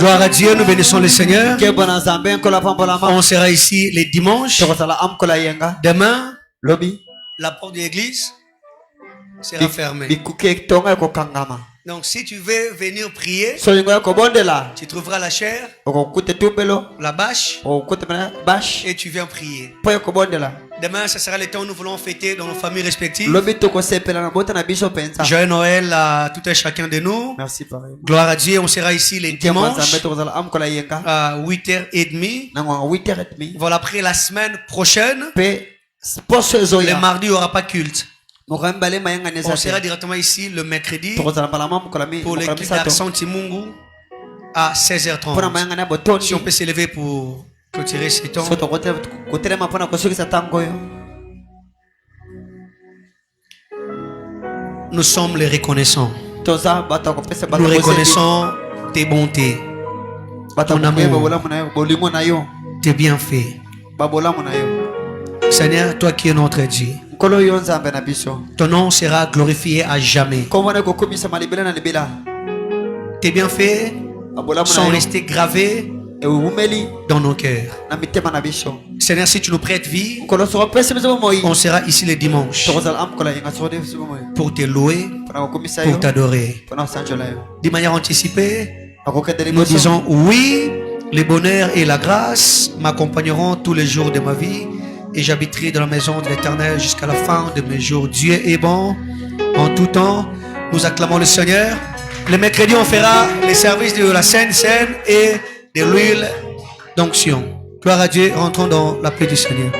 Gloire à Dieu, nous bénissons le Seigneur. ke bona nzambe nkola pambolama On sera ici les dimanches. tokozala amkola yenga Demain, lobi la porte de l'église sera fermée. bikuke tonga ekokangama Donc si tu veux venir prier, solingo ya kobondela tu trouveras la chair, okokute tumbelo la bâche okokute mana bash et tu viens prier. po ekobondela Demain, ce sera le temps où nous voulons fêter dans nos familles respectives. lobi tokosepela na bota na biso penza. Joyeux Noël à tout un chacun de nous. Merci pareil. Gloire à Dieu, on sera ici les Ke bona dimanches nzambe tokozala amkola yenga à 8h30. nango 8h30 Voilà, après la semaine prochaine, pe poso le ezoya mardi, il n'y aura pas culte. mokambi bale mayenga On neza sera te directement ici le mercredi tokozala mbala mamukola pour l'équipe misato d'Arsan Timungu à mpona 16h30. mayanga na botondi Si on peut s'élever pour clôturer ce temps. so tokotelema mpona kosukisa ntango oyo Nous sommes les reconnaissants. toza bato akopesa bato Nous bosembi, reconnaissons tes bontés, bato ton akoyeba amour. bolamu na yo bolimo na yo tes bienfaits. babolamu na yo Seigneur, toi qui es notre Dieu, nkolo oyo nzambe na biso ton nom sera glorifié à jamais. kombo na ekokomisama libela na libela Tes bienfaits babolamu sont na yo restés gravés ewumeli dans nos cœurs. na mitema na biso Seigneur, si tu nous prêtes vie, nkolo soko pesa biso bomoi on sera ici les dimanches tokozala amukola yenga soko de biso bomoi pour te louer, mpona kokomisa yo pour t'adorer. mpona kosanjola yo De manière anticipée, akokende nous liboso disons oui, le bonheur et la grâce m'accompagneront tous les jours de ma vie et j'habiterai dans la maison de l'Éternel jusqu'à la fin de mes jours. Dieu est bon en tout temps. Nous acclamons le Seigneur. Le mercredi, on fera les services de la Sainte Seine et de l'huile d'onction. Gloire à Dieu, rentrons dans la paix du Seigneur.